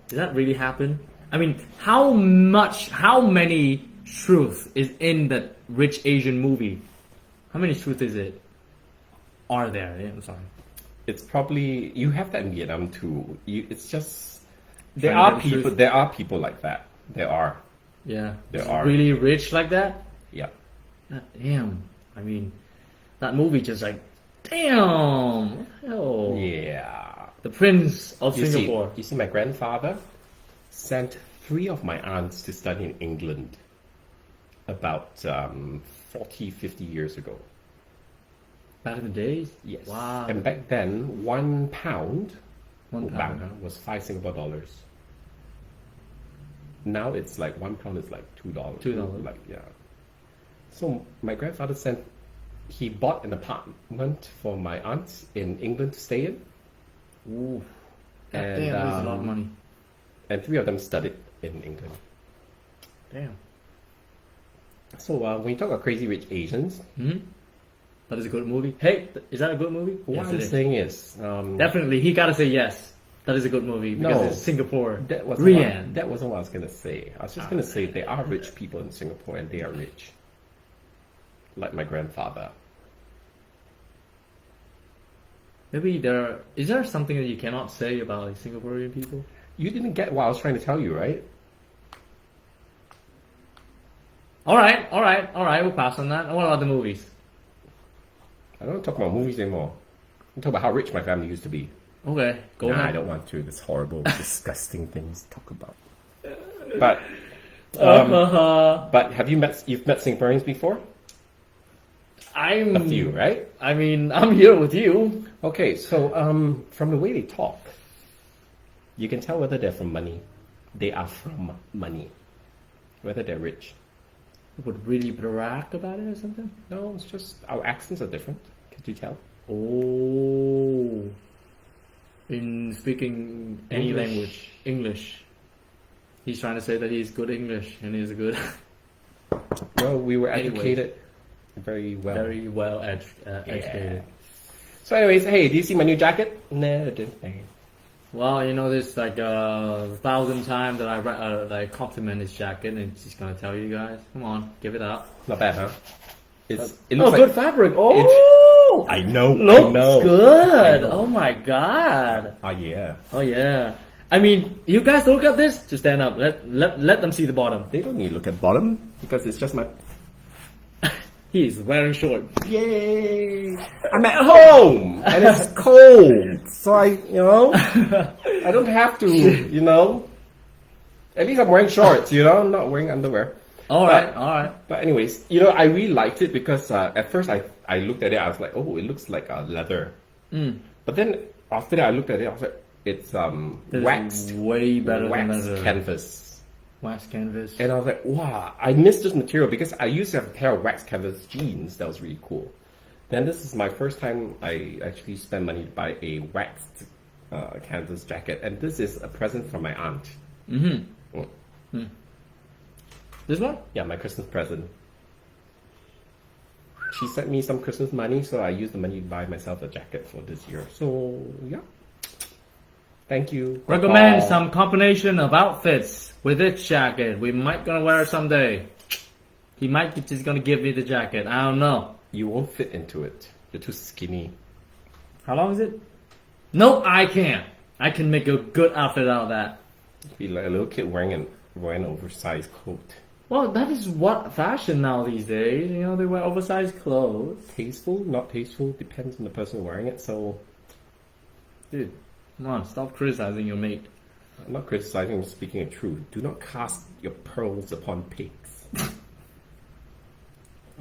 Does that really happen? I mean, how many truth is in that rich Asian movie? How many truth is it? Are there? Yeah, I'm sorry. It's probably, you have that in Vietnam too. It's just, There are people like that. There are. Yeah. There are. Really rich like that? Yeah. God damn. I mean, that movie just like, damn. Hell. Yeah. The Prince of You Singapore. see, my grandfather sent 3 of my aunts to study in England about 40, 50 years ago. Back in the days? Yes. Wow. And back then, 1 pound, One pound, huh? was 5 Singapore dollars. Now it's like 1 pound is like $2. $2. Like, yeah. So my grandfather he bought an apartment for my aunts in England to stay in. Ooh. God And, damn, that's a lot of money. And 3 of them studied in England. Damn. So when you talk about Crazy Rich Asians, That is a good movie. Hey, is that a good movie? what Yes, I'm it is. saying is, Definitely, he gotta say yes. That is a good movie because No. it's Singapore. that wasn't what I was gonna say. I was just gonna say there are rich people in Singapore and they are rich, like my grandfather. Maybe is there something that you cannot say about like, Singaporean people? You didn't get what I was trying to tell you, right? All right. We'll pass on that. And what about the movies? I don't talk about movies anymore. I talk about how rich my family used to be. Okay, go Nah, ahead. I don't want to. This horrible, disgusting things to talk about. But but you've met Singaporeans before? A few, right? I mean, I'm here with you. Okay, so from the way they talk, you can tell whether they're from money. They are from money. Whether they're rich. Would really brag about it or something? No, it's just our accents are different. Can't you tell? Oh. In speaking any English. language, English. He's trying to say that he's good English and he's good, Well, we were Anyways. educated very well. very well educated. So anyways, hey, do you see my new jacket? No, I didn't. Well, there's like 1,000 times that I compliment his jacket, and he's gonna tell you guys. Come on, give it up. Not bad, huh? It Oh, looks good like... fabric. Oh, I know, looks I know. good. I know. Oh my god. Oh, yeah. Oh yeah. I mean, you guys look at this. Just stand up. Let them see the bottom. They don't need to look at bottom because it's just my... He's wearing shorts. Yay! I'm at home and it's cold, so I don't have to, At least I'm wearing shorts, I'm not wearing underwear. All right. But anyways, I really liked it because at first I looked at it, I was like, oh, it looks like leather. But then after that, I looked at it, I was like, it's That is waxed, way better than waxed leather. canvas. Wax canvas. And I was like, wow, I missed this material because I used to have a pair of wax canvas jeans that was really cool. Then this is my first time I actually spent money to buy a waxed canvas jacket. And this is a present from my aunt. This one? Yeah, my Christmas present. She sent me some Christmas money, so I used the money to buy myself a jacket for this year. So, yeah. Thank you. Recommend Oh. some combination of outfits with this jacket. We might gonna wear it someday. He might be just gonna give me the jacket. I don't know. You won't fit into it. You're too skinny. How long is it? No, I can't. I can make a good outfit out of that. Be like a little kid wearing an oversized coat. Well, that is what fashion now these days. You know, they wear oversized clothes. Tasteful, not tasteful, depends on the person wearing it. So, Dude, come on, stop criticizing your mate. I'm not criticizing, I'm speaking the truth. Do not cast your pearls upon pigs.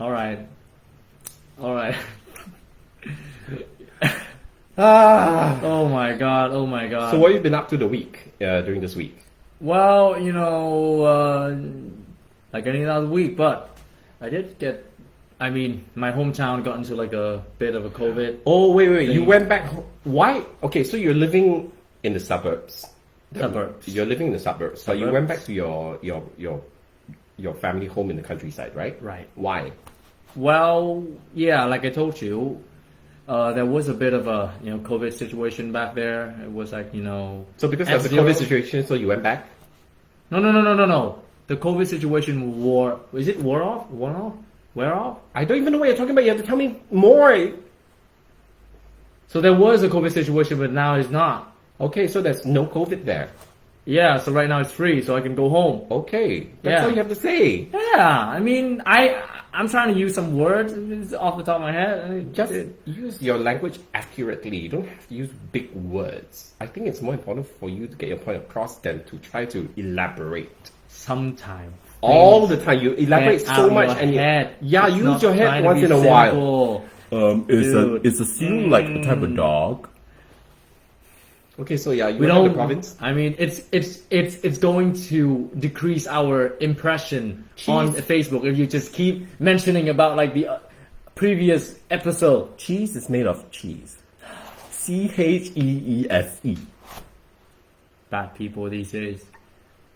Alright. Alright. Oh my god, oh my god. So what have you been up to during this week? Well, you know, like any other week, but I did get, I mean, my hometown got into like a bit of a COVID. Oh, wait, you thing. went back why? Okay, so you're living in the suburbs. Suburbs. You're living in the suburbs. So you went back to your family home in the countryside, right? Right. Why? Well, yeah, like I told you, there was a bit of a, you know, COVID situation back there. It was like, you know... So because of the F0. COVID situation, so you went back? No. The COVID situation wore off? Wear off? I don't even know what you're talking about. You have to tell me more. So there was a COVID situation, but now it's not. Okay, so there's no COVID there. Yeah, so right now it's free, so I can go home. Okay, that's Yeah. all you have to say. Yeah, I mean, I'm trying to use some words off the top of my head. I mean, Just use your language accurately. You don't have to use big words. I think it's more important for you to get your point across than to try to elaborate. sometimes. All the time, you elaborate Get so out much, your and head. yeah, It's use not your head trying to once be in a while. simple. Is Dude. a seal like a type of dog? Okay, so yeah, you We went to don't. the province. I mean, it's going to decrease our impression on Facebook if you just keep mentioning about like the previous episode. Cheese is made of cheese. CHEESE. Bad people these days.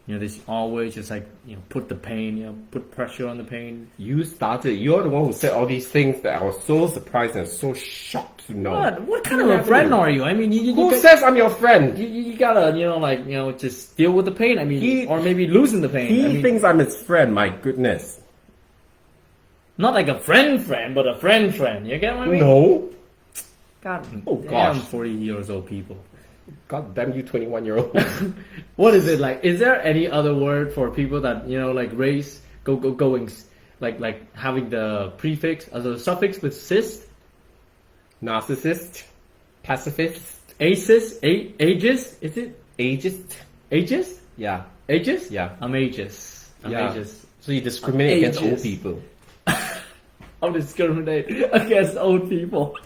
You know, they always just like, you know, put the pain, you know, put pressure on the pain. You started. You're the one who said all these things that I was so surprised and so shocked to know. What kind of a friend are you? I mean, you Who got- says I'm your friend? you gotta, you know, like, you know, just deal with the pain. I mean, He- or maybe losing the pain. He I mean, thinks I'm his friend. My goodness. not like a friend, but a friend. You get what I mean? No. God, Oh, damn, gosh. 40 years old people. God damn you, 21-year-old. What is it like? Is there any other word for people that, you know, like race goings, like having the prefix or the suffix with cis, Narcissist. Pacifist. ages? Is it Ageist. ages? Yeah. Ages? Yeah. I'm ages. I'm Yeah. ages. So you discriminate against old Ages. people. I'll discriminate against old people.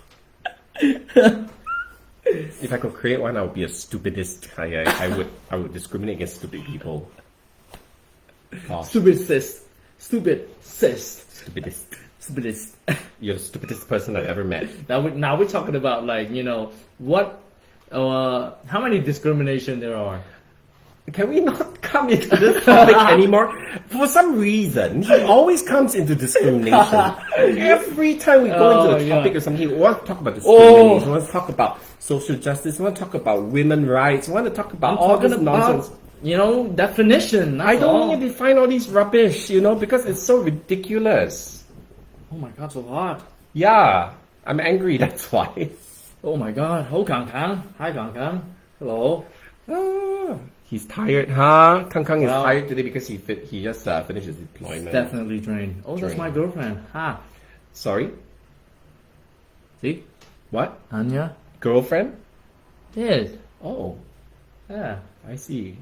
If I could create one, I would be a stupidist. I would discriminate against stupid people. Gosh, Stupid cis. stupidist. Stupidest. You're the stupidest person I've ever met. Now we're talking about like, you know, what, how many discrimination there are. Can we not come into this topic anymore? For some reason, he always comes into discrimination. Every time we go into the yeah. topic or something, we want to talk about discrimination, we want to talk about social justice, we want to talk about women's rights, we want to talk about all this nonsense. You know, definition. I that's don't all. want to define all these rubbish, you know, because it's so ridiculous. Oh my god, so hot. Yeah, I'm angry, that's why. Oh my god. Ho Kang Kang. Hi Kang Kang. Hello. Ah, he's tired, huh? Kang Kang is Well- tired today because he just finished his deployment. Definitely drained. Oh, that's Drained. my girlfriend. Ha. Sorry? See? What? Anya? Girlfriend? Yes. Oh, Yeah. I see.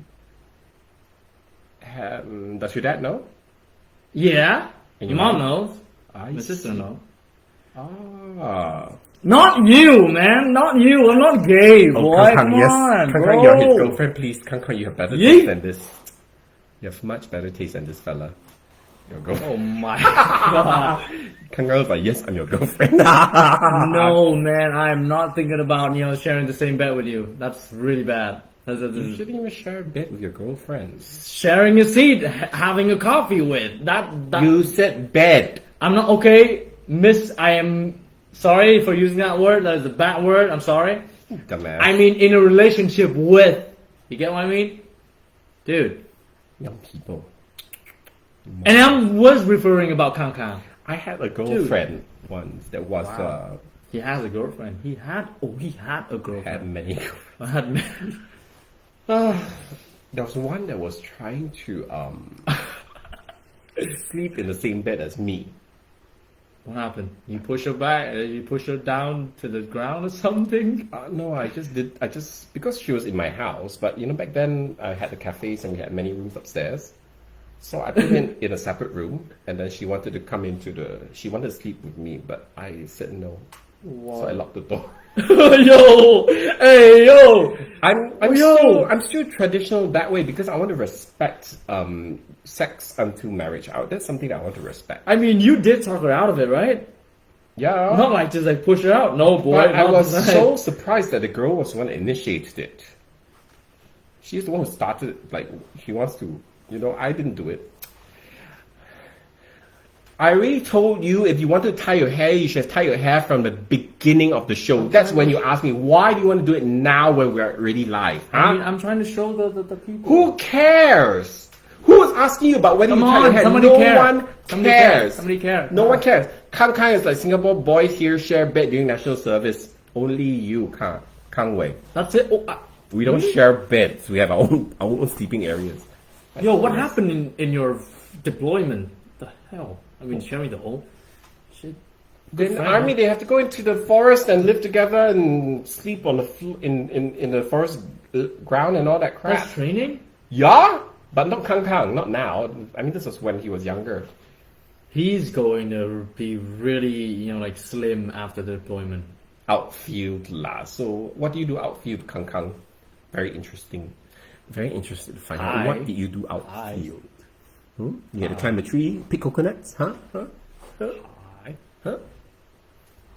Does your dad know? Yeah. And Your your mom mom? knows. I My sister see. knows. Ah. Not you, man. Not you. I'm not gay, boy. Kang Kang, Come yes. on, Kang bro. Kang, you're his girlfriend, please. Kang Kang, you have better Yeet. taste than this. You have much better taste than this fella. Your girlfriend. Oh my god. Kang Kang was like, yes, I'm your girlfriend. No, man. I'm not thinking about, you know, sharing the same bed with you. That's really bad. You shouldn't even share a bed with your girlfriends. Sharing a seat, having a coffee with. That You said bed. I'm not okay, miss. I am sorry for using that word. That is a bad word. I'm sorry. Dumbass. I mean, in a relationship with. You get what I mean? Dude. young people. And I was referring about Kang Kang. I had a girlfriend once that was Wow. He has a girlfriend. He had a girlfriend. had many. I had many. There was one that was trying to sleep in the same bed as me. What happened? You push her back? You push her down to the ground or something? No, I just because she was in my house. But you know, back then I had the cafes and we had many rooms upstairs. So I put her in a separate room, and then she wanted to come she wanted to sleep with me, but I said no. So I locked the door. Yo, hey yo, I'm still traditional that way because I want to respect sex until marriage. That's something that I want to respect. I mean, you did talk her out of it, right? Yeah. Not like just like push her out. No, boy. But I was tonight. so surprised that the girl was the one that initiated it. She's the one who started. Like she wants to. You know, I didn't do it. I already told you if you want to tie your hair, you should tie your hair from the beginning of the show. That's when you ask me, why do you want to do it now when we're already live? Huh? I mean, I'm trying to show the people. Who cares? Who is asking you about whether Come you tie on, your hair? somebody No cares. one cares. Somebody cares. No one cares. Kang Kang is like Singapore boys here share bed during national service. Only you, Kang Wei. That's it. Oh, We don't share beds. We have our own sleeping areas. yo, what happened in your deployment? The hell? I mean, sharing the whole shit. In the army, they have to go into the forest and live together and sleep on the in the forest ground and all that crap. That's training. Yeah, but not Kang Kang, not now. I mean, this was when he was younger. He's going to be really, like slim after the deployment. Outfield lah. So, what do you do outfield, Kang Kang? Very interesting. Very interested to find Hi. out what did you do outfield? You had to climb a tree, pick coconuts, huh?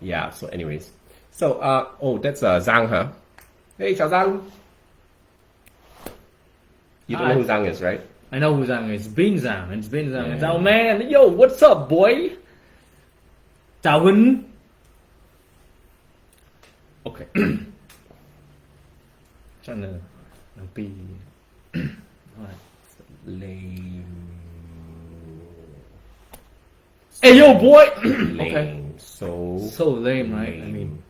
Yeah. So, anyways, that's Zhang, huh? Hey, Xiao Zhang. You don't know who Zhang is, right? I know who Zhang is. Bin Zhang. It's Bin Zhang. It's our man. Yo, what's up, boy? Chào Huynh. Okay. Trying to be. Lame. Hey, yo, boy. Lame. Okay. So lame, right? I mean,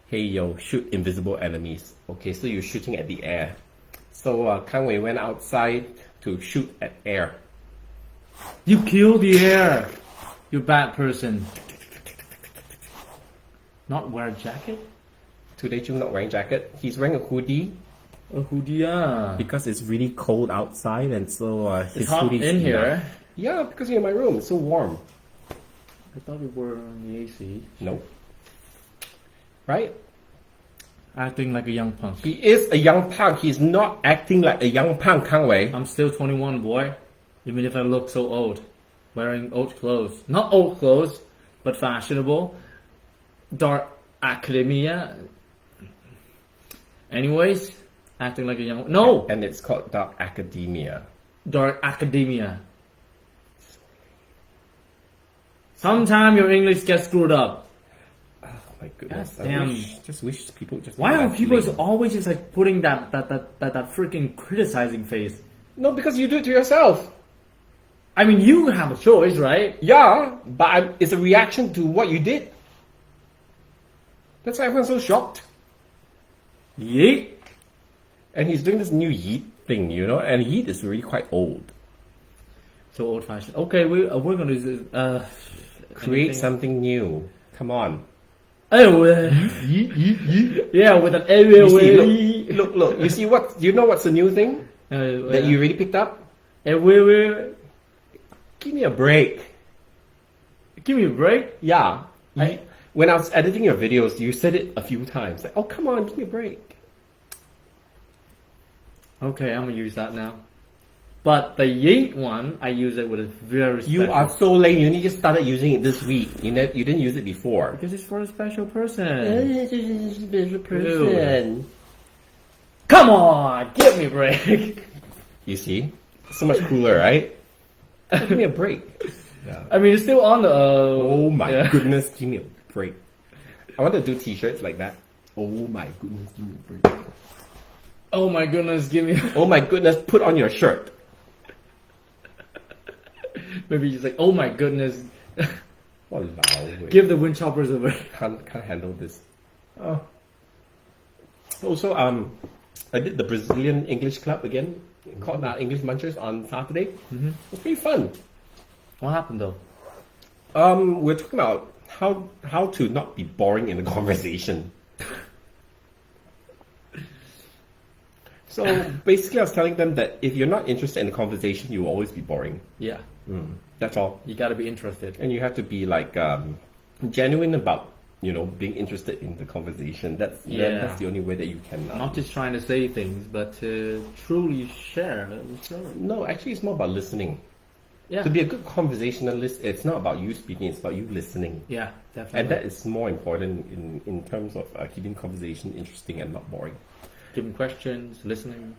hey yo, shoot invisible enemies. Okay, so you're shooting at the air. So Kang Wei went outside to shoot at air. you kill the air. You bad person. Not wear a jacket? Today Jung not wearing jacket. He's wearing a hoodie. A hoodie, yeah. Because it's really cold outside, and so his It's hot hoodie's in here. Yeah, because you're in my room. It's so warm. I thought we were on the AC. Nope. Right? Acting like a young punk. He is a young punk. He's not acting like a young punk, Kang Wei. I'm still 21, boy. Even if I look so old. Wearing old clothes. Not old clothes, but fashionable. Dark academia. Anyways, acting like a young... No! And it's called Dark Academia. Dark academia. Sometime your English gets screwed up. Oh my goodness. God damn. Just wish people just... Why are like people lame. always just like putting that freaking criticizing face? No, because you do it to yourself. I mean, you have a choice, right? Yeah, but it's a reaction to what you did. That's why everyone's so shocked. Yeet. And he's doing this new yeet thing, you know, and yeet is really quite old. So old-fashioned. Okay, we're gonna do this. Create anything? something new. Come on. Oh, yeah, with an You see, look. You see what? You know what's the new thing that you really picked up? Give me a break. Give me a break. Yeah. When I was editing your videos, you said it a few times. Like, oh, come on, give me a break. Okay, I'm gonna use that now. But the yeet one, I use it with a very special... You are so lame. You only just started using it this week. You didn't use it before. Because it's for a special person. Special person. Come on, give me a break. You see? So much cooler, right? Give me a break. Yeah. I mean, it's still on the... Oh my yeah. goodness, give me a break. I want to do t-shirts like that. Oh my goodness, give me a break. Oh my goodness, give me. Oh my goodness, put on your shirt. Maybe just like, oh my goodness, Walao, give the Windchoppers a break. can't handle this. Oh. Also, I did the Brazilian English club again, called English Munchers on Saturday. It was pretty fun. What happened though? We're talking about how to not be boring in a conversation. So basically, I was telling them that if you're not interested in the conversation, you will always be boring. Yeah, That's all. you got to be interested. And you have to be like genuine about being interested in the conversation. That's the only way that you can. Not just trying to say things, but to truly share. No, actually, it's more about listening. Yeah. To be a good conversationalist, it's not about you speaking; it's about you listening. Yeah, definitely. And that is more important in terms of keeping conversation interesting and not boring. Giving questions, listening.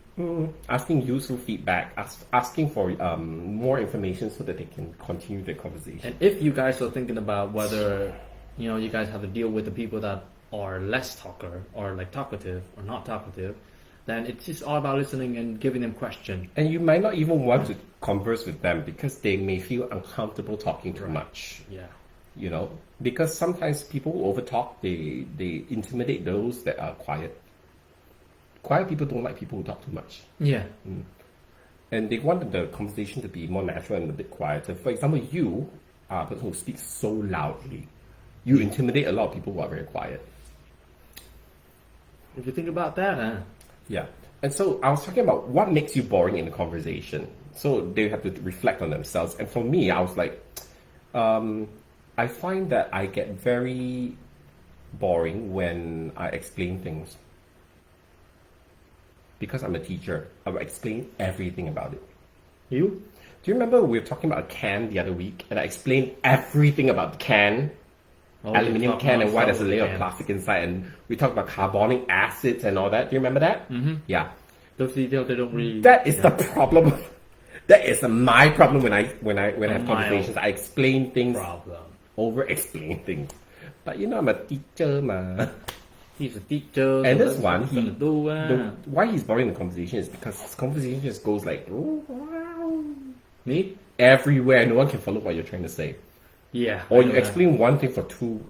Asking useful feedback, asking for more information so that they can continue the conversation. And if you guys are thinking about whether you guys have to deal with the people that are less talker or like talkative or not talkative, then it's just all about listening and giving them questions. And you might not even want to converse with them because they may feel uncomfortable talking too much. Yeah. Because sometimes people who overtalk, they intimidate those that are quiet. Quiet people don't like people who talk too much. Yeah. And they want the conversation to be more natural and a bit quieter. For example, you are a person who speaks so loudly. You intimidate a lot of people who are very quiet. If you think about that, huh? Yeah. And so I was talking about what makes you boring in a conversation. So they have to reflect on themselves. And for me, I was like, I find that I get very boring when I explain things. Because I'm a teacher, I will explain everything about it. You? Do you remember we were talking about a can the other week, and I explained everything about the can, aluminium can, and why there's a layer of plastic inside, and we talked about carbonic acids and all that. Do you remember that? Yeah. Those details they don't really. That is the problem. That is my problem when I have conversations. I explain things, over-explain things. But I'm a teacher, ma. He's a teacher. And this one, why he's boring the conversation is because his conversation just goes like me everywhere. No one can follow what you're trying to say. Yeah. Or you explain one thing for two,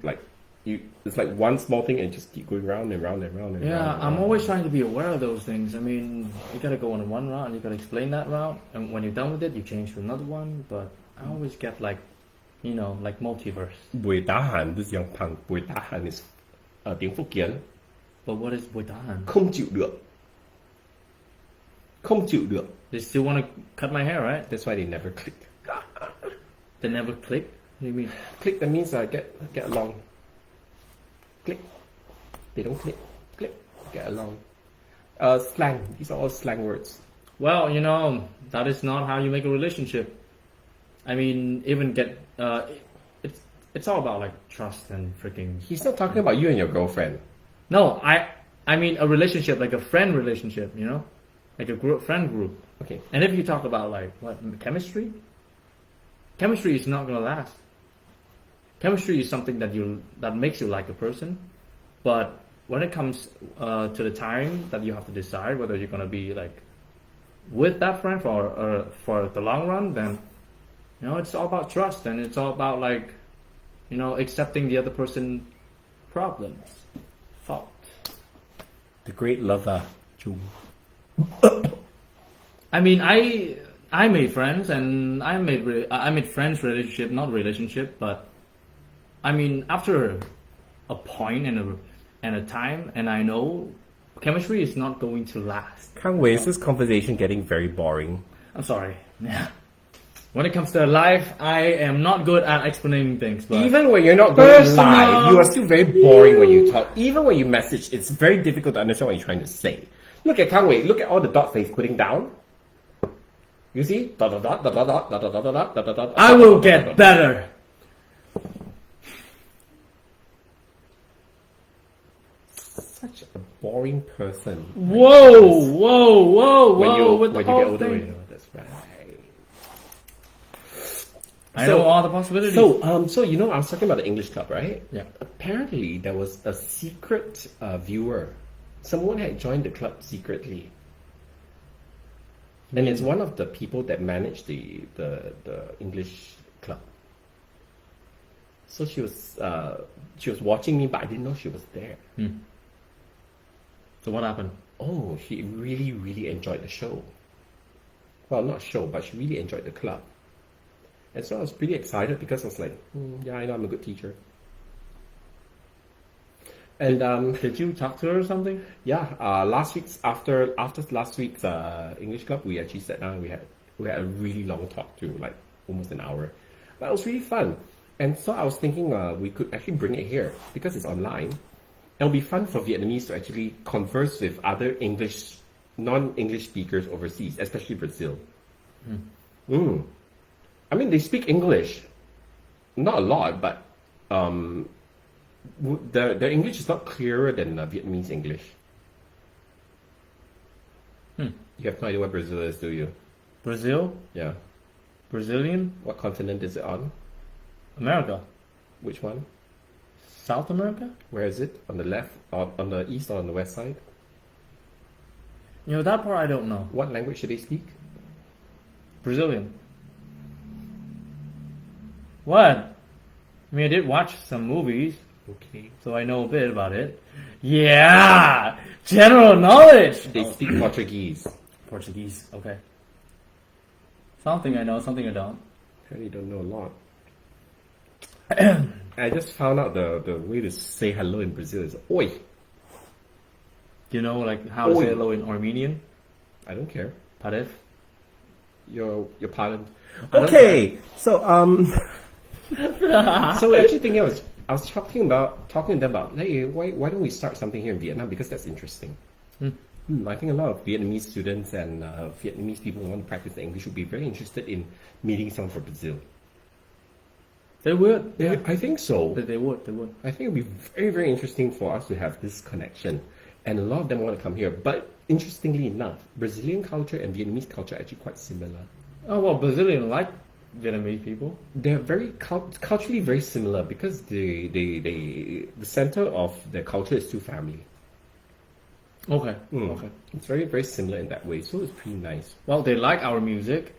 it's like one small thing and just keep going round and round and round and round. Yeah, I'm always trying to be aware of those things. I mean, you gotta go on one route and you gotta explain that route, and when you're done with it, you change to another one. But I always get like multiverse. Buổi tá hàn, this young punk. Buổi tá hàn is tiếng Phúc Kiến. But what is buổi tá hàn? Không chịu được. Không chịu được. They still want to cut my hair, right? That's why they never click. They never click? What do you mean? Click, that means get along. Click. They don't click. Click. Get along. Slang. These are all slang words. Well, that is not how you make a relationship. I mean, even it's all about like trust and freaking. He's not talking about you and your girlfriend. No, I mean a relationship, like a friend relationship, like a friend group. Okay. And if you talk about like chemistry is not gonna last. Chemistry is something that makes you like a person, but when it comes to the time that you have to decide whether you're gonna be like with that friend for the long run, then it's all about trust, and it's all about like accepting the other person's problems, fault. The great lover, Jung. I mean, I made friends, and I made friends relationship, not relationship, but I mean after a point and a time, and I know chemistry is not going to last. Can't wait. Is this conversation getting very boring? I'm sorry. Yeah. When it comes to life, I am not good at explaining things. But even when you're not going live, you are still very boring when you talk. Even when you message, it's very difficult to understand what you're trying to say. Look at Kang Wei. Look at all the dots that he's putting down. You see? Dot, dot, dot, dot, dot, dot, dot, dot, dot, dot, dot, dot, I will get better. Such a boring person. Whoa! When you with the get whole older, thing. that's right. I know all the possibilities. So you know, I was talking about the English club, right? Yeah. Apparently, there was a secret viewer. Someone had joined the club secretly, and it's one of the people that managed the English club. So she was watching me, but I didn't know she was there. So what happened? Oh, she really, really enjoyed the show. Well, not show, but she really enjoyed the club. And so I was pretty excited because I was like, yeah, I know I'm a good teacher. And Did you talk to her or something? yeah, last week's after last week's English club, we actually sat down. We had a really long talk too, like almost an hour. But it was really fun. And so I was thinking we could actually bring it here because it's online. It'll be fun for Vietnamese to actually converse with other non-English speakers overseas, especially Brazil. I mean, they speak English, not a lot, but their English is not clearer than Vietnamese English. You have no idea what Brazil is, do you? Brazil? Yeah. Brazilian? What continent is it on? America? Which one? South America? Where is it? On the left, or on the east, or on the west side? You know, that part I don't know. What language do they speak? Brazilian. What? I mean, I did watch some movies, Okay. so I know a bit about it. Yeah! General knowledge! They speak Portuguese. Portuguese, okay. Something I know, something I don't. I really don't know a lot. I just found out the way to say hello in Brazil is oi. You know, like how to say Oi. hello in Armenian? I don't care. Paref? Your pardon. Okay, so So actually thinking I was talking to them about, hey, why don't we start something here in Vietnam, because that's interesting. I think a lot of Vietnamese students and Vietnamese people who want to practice the English would be very interested in meeting someone from Brazil. They would. Yeah, I think so. They would. I think it would be very, very interesting for us to have this connection. And a lot of them want to come here. But interestingly enough, Brazilian culture and Vietnamese culture are actually quite similar. Oh, well, Brazilian like Vietnamese people. They're very culturally very similar because the center of their culture is through family. Okay. Okay. It's very, very similar in that way. So it's pretty nice. Well, they like our music.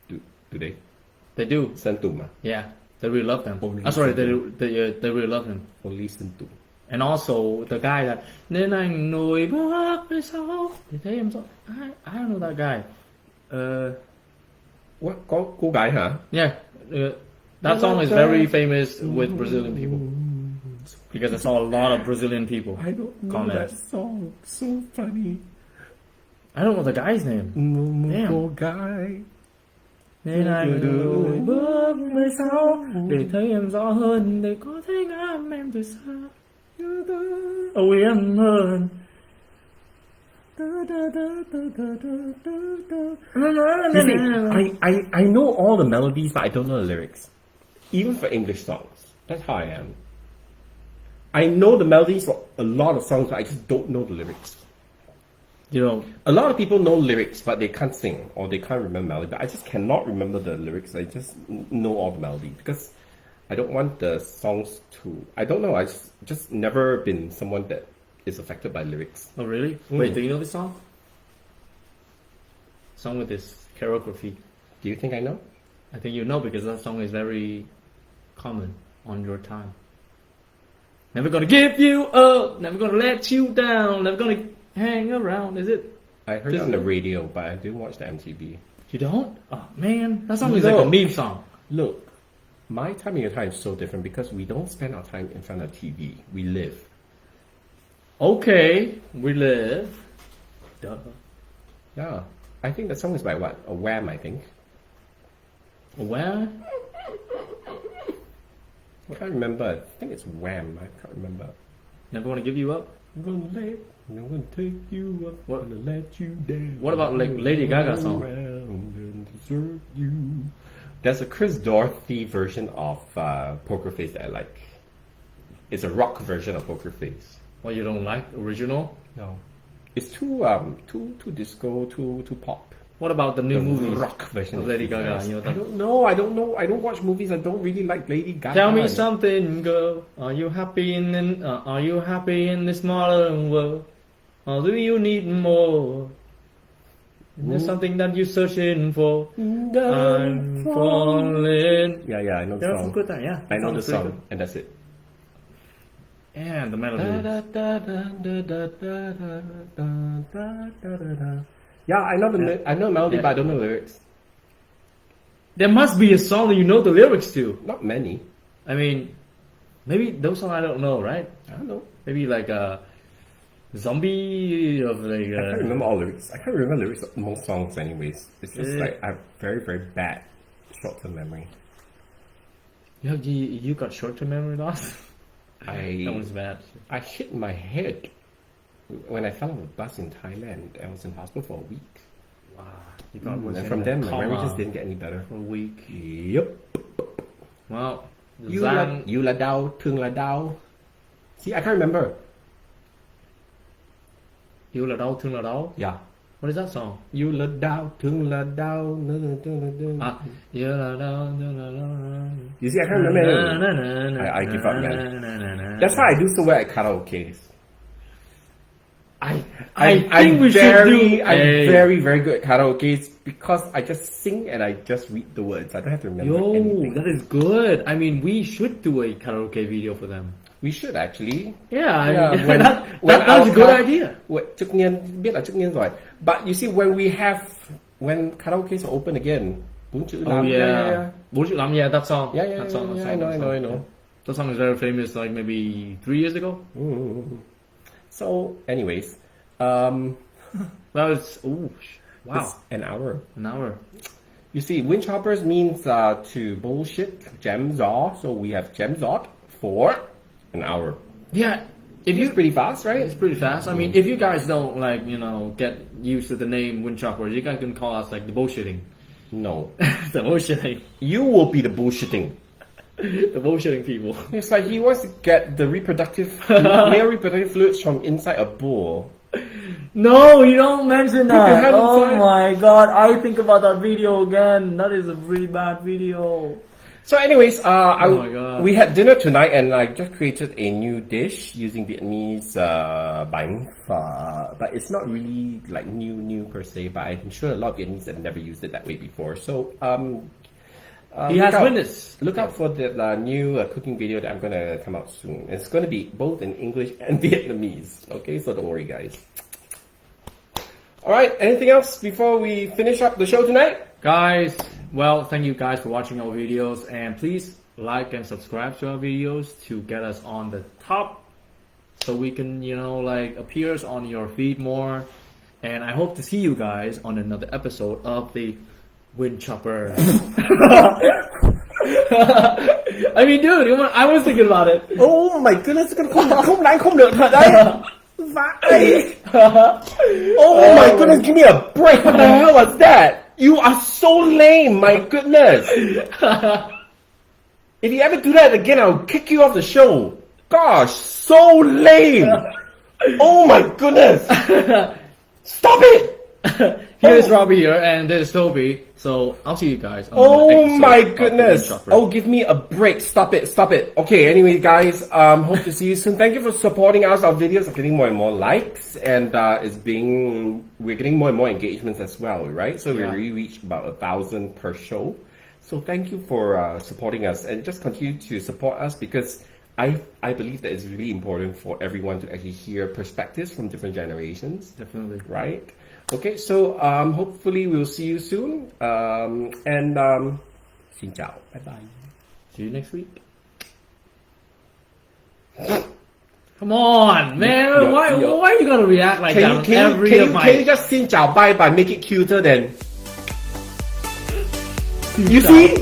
Do they? They do. Santum. Yeah. They really love them. Only Sorry, they listen really love him. Only Santum. And also the guy that nên anh nổi bật về sau thì thấy em rõ. I don't know that guy. What? Cô gái hả? Yeah. That song is very famous with Brazilian people because I saw a lot of Brazilian people. I don't know comment. that song. So funny. I don't know the guy's name. Damn. Cô gái. Nên anh nổi bước về sau để thấy em rõ hơn, để có thể ngắm em từ xa. Ôi em hơn. You see, I know all the melodies, but I don't know the lyrics. Even for English songs. That's how I am. I know the melodies for a lot of songs, but I just don't know the lyrics. You know, A lot of people know lyrics, but they can't sing or they can't remember melody. But I just cannot remember the lyrics. I just know all the melody because I don't want the songs to. I don't know. I just never been someone that is affected by lyrics. oh really? Wait, do you know this song? Song with this choreography. Do you think I know? I think you know because that song is very common on your time. Never gonna give you up, never gonna let you down, never gonna hang around, is it? I heard it on the radio, but I didn't watch the MTV. You don't? Oh man, that song is like a meme song. Look, my time and your time is so different because we don't spend our time in front of TV. We live. Okay, we live. Duh. Yeah. I think the song is by what? A Wham, I think. Well, I can't remember. I think it's Wham. I can't remember. never gonna give you up. I'm gonna take you up. What? I'm gonna let you down. What about like Lady Gaga song? Around and desert you. There's a Chris Dorothy version of Poker Face that I like. It's a rock version of Poker Face. What you don't like? Original? No, it's too disco, too pop. What about the new movies? Rock version of Lady Gaga. I don't know. I don't watch movies. I don't really like Lady Gaga. Tell me something, girl. Are you happy in this modern world? Or do you need more? Is there something that you're searching for? I'm falling. Yeah, I know the Yeah, song. good that, yeah. I know the Sounds pretty song, and that's it. good. And the melody. Yeah, I know the melody, but I don't know the lyrics. There must be a song that you know the lyrics to. Not many. I mean, maybe those songs I don't know, right? I don't know. Maybe like a zombie of like. I can't remember all lyrics. I can't remember lyrics of most songs, anyways. It's just Yeah. like I have very, very bad short-term memory. You got short-term memory loss. That one's bad. I hit my head when I fell off a bus in Thailand. I was in hospital for a week. Wow. You got And from then, my memory just didn't get any better. for a week. Yep. Wow. You la dao, tung la dao. See, I can't remember. You la dao, tung la dao. Yeah. What is that song? You la dao, tung la dao. You la dao, tung la dao. You see, I can't remember. I give up, man. That's why I do so well at karaoke. I think we should do. I'm very, very good at karaoke because I just sing and I just read the words. I don't have to remember anything. That is good. I mean, we should do a karaoke video for them. We should actually. Yeah, I mean, when that's a good idea. Trước Nhiên, biết là Trước Nhiên rồi. But you see, when karaoke's are open again, Bốn chữ lắm. Yeah. Bốn chữ lắm, yeah, that song. Yeah, that song. I know. That song is very famous, like maybe 3 years ago. So, anyways, Well, it's wow, it's an hour. an hour. You see, Windchoppers means to bullshit, jam zaw. So we have jam zawed for an hour. Yeah, if It's you pretty fast, right? it's pretty fast. I mean, if you guys don't like, get used to the name Windchoppers, you guys can call us like the bullshitting. No. The bullshitting. You will be the bullshitting. The bullshitting people. It's like he wants to get the male reproductive fluids from inside a bull. No, you don't mention can that. have Oh inside. my god, I think about that video again. That is a really bad video. So anyways, Oh my God. we had dinner tonight and I just created a new dish using Vietnamese bánh phở. But it's not really like new per se, but I'm sure a lot of Vietnamese have never used it that way before. So He has witness. Look out for the new cooking video that I'm going to come out soon. It's going to be both in English and Vietnamese. Okay, so don't worry, guys. All right, anything else before we finish up the show tonight? Guys, well, thank you guys for watching our videos, and please like and subscribe to our videos to get us on the top so we can, appears on your feed more. And I hope to see you guys on another episode of the Windchopper. I mean, dude, I was thinking about it. Oh my goodness, không đánh không được thật đấy. Vãi. Oh my goodness, give me a break. What the hell was that? You are so lame, my goodness. If you ever do that again, I'll kick you off the show. Gosh, so lame. Oh my goodness. Stop it. Here's Robbie here, and there's Toby. So I'll see you guys. On Oh the next my episode of goodness. The Windchopper. Oh, give me a break. Stop it. Okay, anyway, guys, hope to see you soon. Thank you for supporting us. Our videos are getting more and more likes, and we're getting more and more engagements as well, right? So we really reached about 1,000 per show. So thank you for supporting us, and just continue to support us because I believe that it's really important for everyone to actually hear perspectives from different generations. Definitely. Right? Okay, so hopefully we'll see you soon. Xin chào. Bye bye. See you next week. Come on, man. Why are you gonna react like that on every of my... Can you just xin chào bye bye, make it cuter then? You see?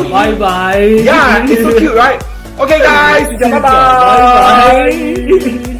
Bye bye. Yeah, it's so cute, right? Okay, guys. Bye bye.